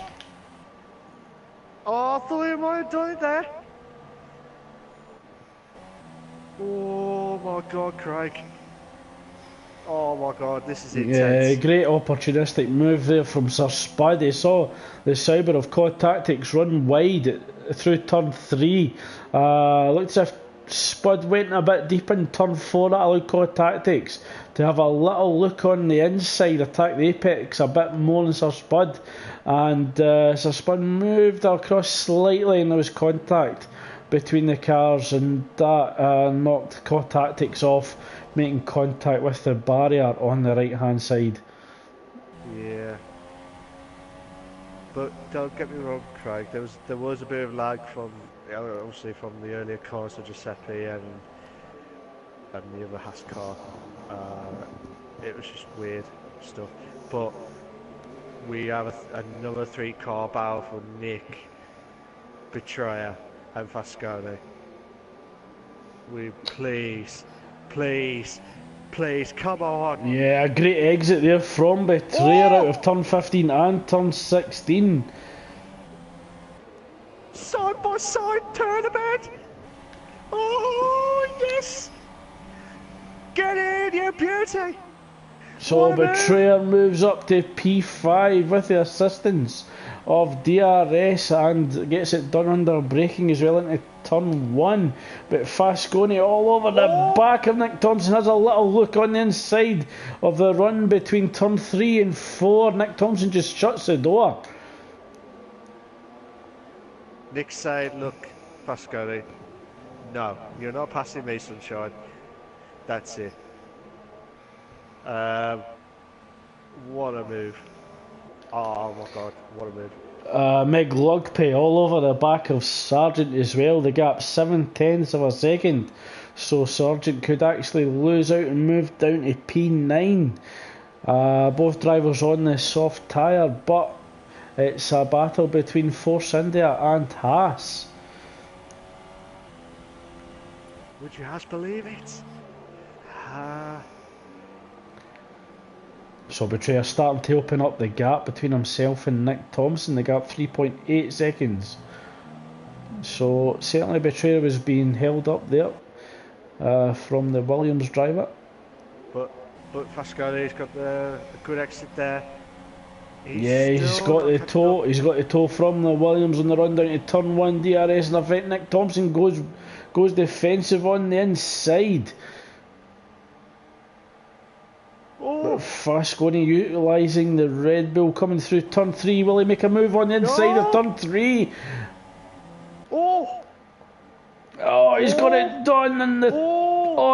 Oh, I thought he might have done it there. Oh my god, Craig. Oh my god, this is intense. Yeah, great opportunistic move there from Sir Spud. He saw the Sauber of COD Tactics run wide through turn 3. Looked as if Spud went a bit deep in turn 4. That allowed COD Tactics to have a little look on the inside, attack the apex a bit more than Sir Spud. And Sir Spud moved across slightly and there was contact between the cars, and that knocked COD Tactics off, making contact with the barrier on the right hand side. Yeah, but don't get me wrong, Craig, there was a bit of lag from obviously from the earlier cars of Giuseppe and the other Haas car. It was just weird stuff, but we have another 3-car battle for Nick, Betrayer and Fasconi. We please, come on. Yeah, a great exit there from Betrayer out of turn 15 and turn 16. Side by side tournament. Oh yes! Get in, you beauty. So Betrayer moves up to P5 with the assistance of DRS and gets it done under braking as well into turn 1. But Fasconi all over the back of Nick Thompson has a little look on the inside of the run between turn 3 and 4. Nick Thompson just shuts the door. Nick's saying, look, Pascali, no, you're not passing me, sunshine. That's it. What a move. Oh my god, what a move. Meg Lugpay all over the back of Sargent as well. The gap 7/10 of a second. So Sargent could actually lose out and move down to P9. Both drivers on the soft tyre, but it's a battle between Force India and Haas. Would you Haas believe it? So Betrayer starting to open up the gap between himself and Nick Thompson. The gap 3.8 seconds. So certainly Betrayer was being held up there from the Williams driver. But Pascali's got a good exit there. He's got the toe. He's got the toe from the Williams on the run down to turn 1 DRS, and I think Nick Thompson goes defensive on the inside. But Fasconi utilising the Red Bull coming through turn 3. Will he make a move on the inside of turn 3? He's got it done in the.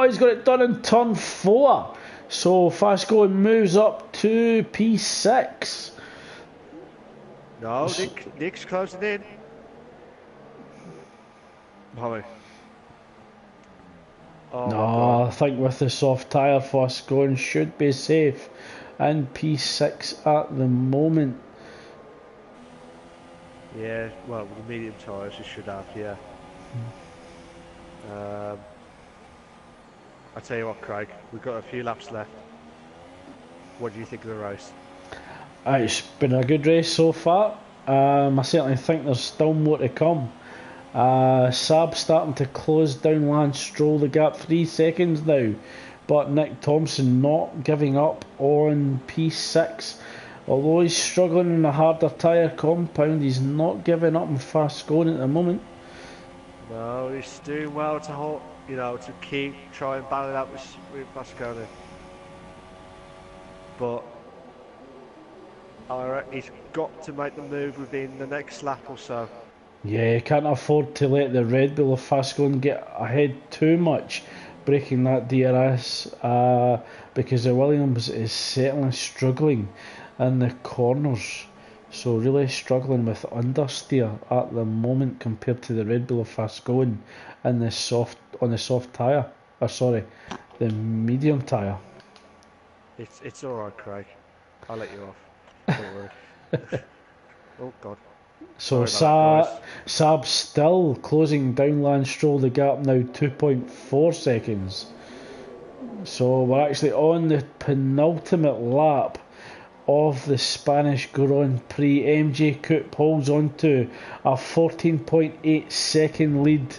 He's got it done in turn 4. So Fasconi moves up to P6. No, Nick's closing in. Holly. I think with the soft tyre, Fasconi should be safe. And P6 at the moment. Yeah, well, with the medium tyres you should have, yeah. I tell you what, Craig, we've got a few laps left. What do you think of the race? It's been a good race so far. I certainly think there's still more to come. Saab starting to close down Lance Stroll, the gap 3 seconds now, but Nick Thompson not giving up on P6. Although he's struggling in a harder tyre compound, he's not giving up and fast going at the moment. No, he's doing well to hold, to keep trying battle it out with Pascali. But he's got to make the move within the next lap or so. Yeah, you can't afford to let the Red Bull of Fasconi get ahead too much, breaking that DRS, because the Williams is certainly struggling in the corners. So really struggling with understeer at the moment compared to the Red Bull of Fasconi in the soft tyre. The medium tyre. It's all right, Craig. I'll let you off. Don't worry. Oh God. So Saab still closing down Lance Stroll, the gap now 2.4 seconds. So we're actually on the penultimate lap of the Spanish Grand Prix. MJ Coupe holds on to a 14.8 second lead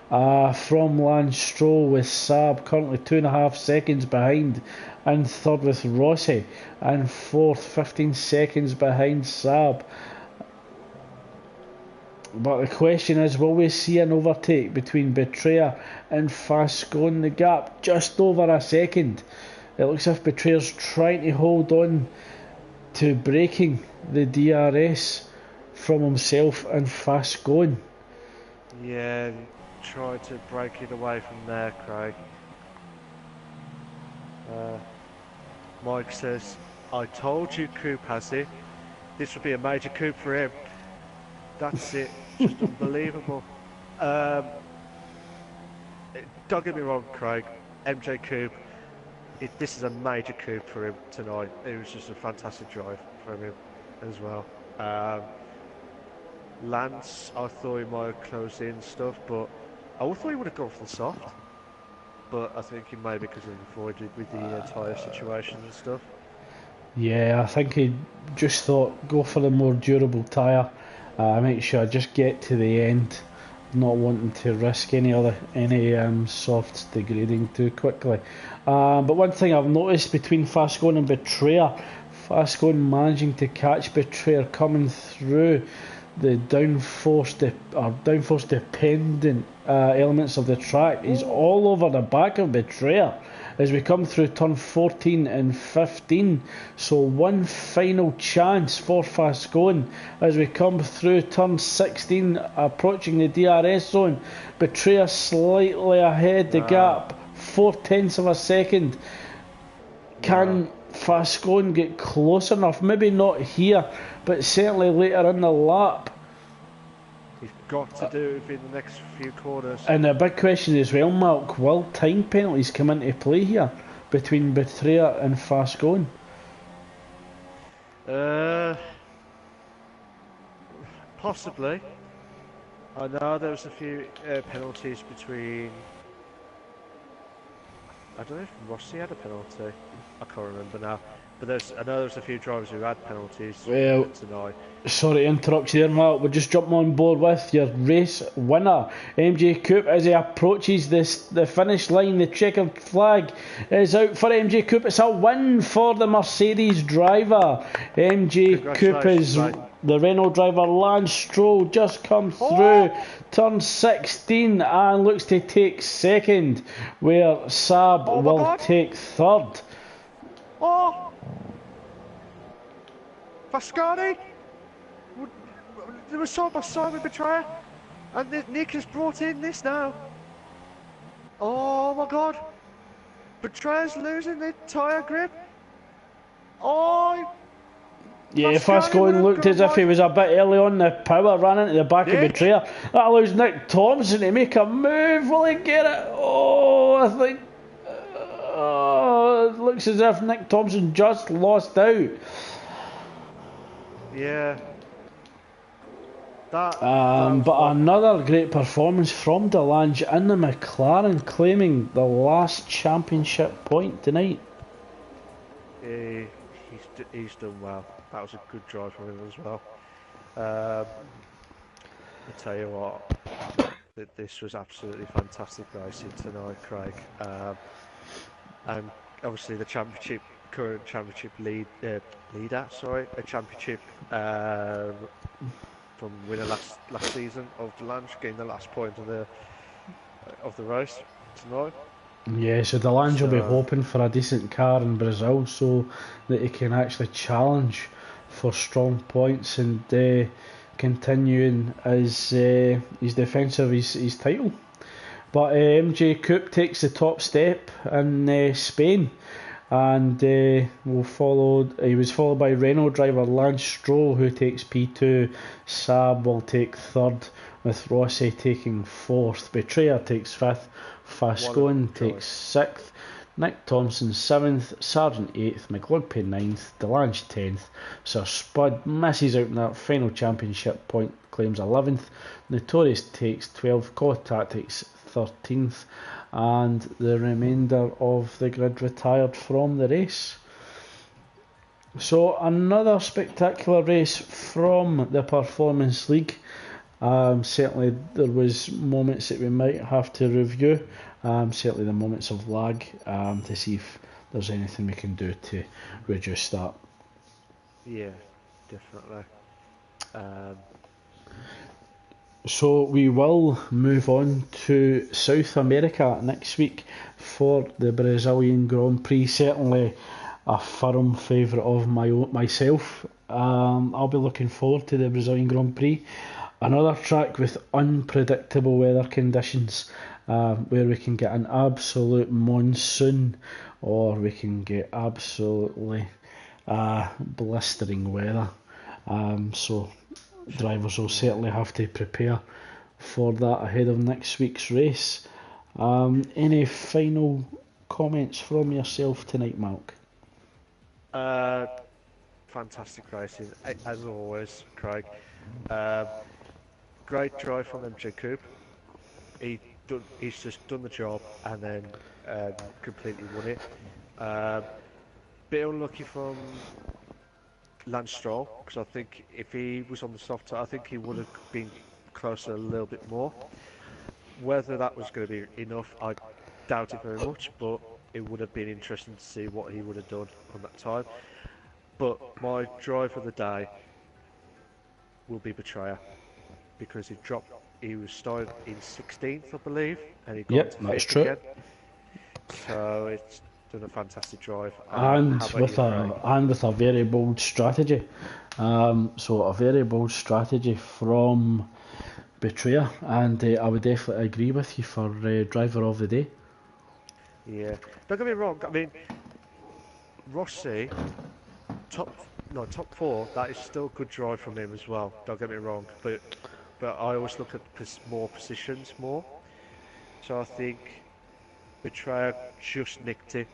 from Lance Stroll, with Saab currently 2.5 seconds behind, and third with Rossi, and fourth 15 seconds behind Saab. But the question is, will we see an overtake between Betrayer and Fasconi? The gap just over a second. It looks as if Betrayer's trying to hold on to breaking the DRS from himself and Fasconi. Yeah, try to break it away from there, Craig. Mike says, I told you Coupe has it. This would be a major coup for him. That's it. Just unbelievable. Don't get me wrong, Craig. MJ Coupe, this is a major coup for him tonight. It was just a fantastic drive from him as well. Lance, I thought he might have closed in stuff, but I thought he would have gone for the soft. But I think he may because of avoided with the tyre situation and stuff. Yeah, I think he just thought, go for the more durable tyre. Make sure I just get to the end, not wanting to risk any softs degrading too quickly. But one thing I've noticed between Fasconi and Betrayer, Fasconi managing to catch Betrayer coming through the downforce dependent elements of the track. He's all over the back of Betrayer, as we come through turn 14 and 15. So one final chance for fast going as we come through turn 16, approaching the DRS zone. Betrayer slightly ahead, the gap 0.4 of a second. Can fast going get close enough? Maybe not here, but certainly later in the lap. He's got to do it within the next few corners. And the big question as well, Mark, will time penalties come into play here between Betrayer and fast going? Possibly. I know there was a few penalties between. I don't know if Rossi had a penalty. I can't remember now. But I know there's a few drivers who had penalties tonight. Sorry to interrupt you there, Mark. We're just jumping on board with your race winner, MJ Coupe, as he approaches the finish line. The checkered flag is out for MJ Coupe. It's a win for the Mercedes driver. MJ Coupe is the Renault driver. Lance Stroll just come through turn 16 and looks to take second, where Saab will take third. Vascani? They were side by side with Betrayer, and Nick has brought in this now. Oh my god! Betrayer's losing the tyre grip. Yeah, fast going looked as if he was a bit early on the power, ran into the back of Betrayer. That allows Nick Thompson to make a move. Will he get it? I think. It looks as if Nick Thompson just lost out. Yeah. But another great performance from Delange in the McLaren, claiming the last championship point tonight. He's done well. That was a good drive from him as well. I tell you what, this was absolutely fantastic racing tonight, Craig. And obviously the current championship leader, a championship from winner last season of Delange, getting the last point of the race tonight. Yeah, so Delange will be hoping for a decent car in Brazil so that he can actually challenge for strong points and continuing his defence of his title. But MJ Coupe takes the top step in Spain, and he was followed by Renault driver Lance Stroll, who takes P2. Saab will take third, with Rossi taking fourth. Betrayer takes fifth. Fascoen takes sixth. Nick Thompson 7th, Sargent 8th, McLugpay 9th, Delange 10th, Sir Spud misses out in that final championship point, claims 11th, Notorious takes 12th, Kotak takes 13th, and the remainder of the grid retired from the race. So another spectacular race from the Performance League. Certainly there was moments that we might have to review, certainly the moments of lag, to see if there's anything we can do to reduce that. Yeah, definitely. So we will move on to South America next week for the Brazilian Grand Prix. Certainly a firm favourite of myself. I'll be looking forward to the Brazilian Grand Prix. Another track with unpredictable weather conditions, where we can get an absolute monsoon or we can get absolutely blistering weather. So drivers will certainly have to prepare for that ahead of next week's race. Any final comments from yourself tonight, Mark? Fantastic racing, as always, Craig. Great drive from MJ Coupe. He's just done the job and then completely won it. Bit unlucky from Lance Stroll, because I think if he was on the soft tire, I think he would have been closer a little bit more. Whether that was going to be enough, I doubt it very much, but it would have been interesting to see what he would have done on that time. But my drive of the day will be Betrayer, because he was started in 16th, I believe, and he got to that's 5th true. again. So it's done a fantastic drive. and How about you, with Craig? a very bold strategy. So a very bold strategy from Betrayer, and I would definitely agree with you for driver of the day. Yeah, don't get me wrong. I mean, Rossi, top no top four. That is still a good drive from him as well. Don't get me wrong, but I always look at more positions more. So I think Betrayer just nicked it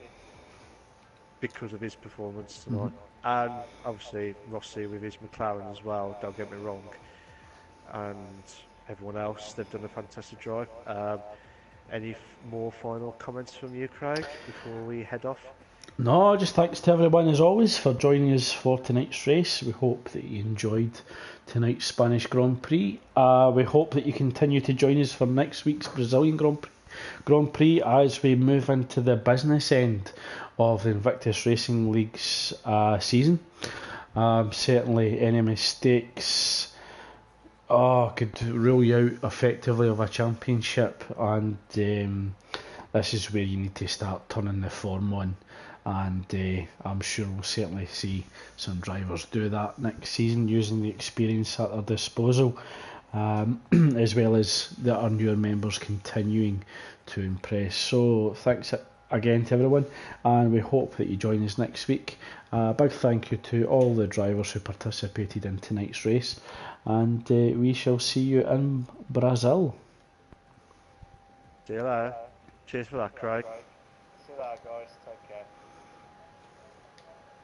because of his performance Mm-hmm. tonight, and obviously Rossi with his McLaren as well. Don't get me wrong, and everyone else they've done a fantastic drive. Any more final comments from you, Craig, before we head off? No, just thanks to everyone as always for joining us for tonight's race. We hope that you enjoyed tonight's Spanish Grand Prix. We hope that you continue to join us for next week's Brazilian Grand Prix as we move into the business end of the Invictus Racing League's season. Certainly, any mistakes could rule you out effectively of a championship, and this is where you need to start turning the form on. And I'm sure we'll certainly see some drivers do that next season using the experience at their disposal, as well as our newer members continuing to impress. So thanks again to everyone, and we hope that you join us next week. Big thank you to all the drivers who participated in tonight's race, and we shall see you in Brazil. See you later. Cheers for that, Craig. See you later, guys. Take care.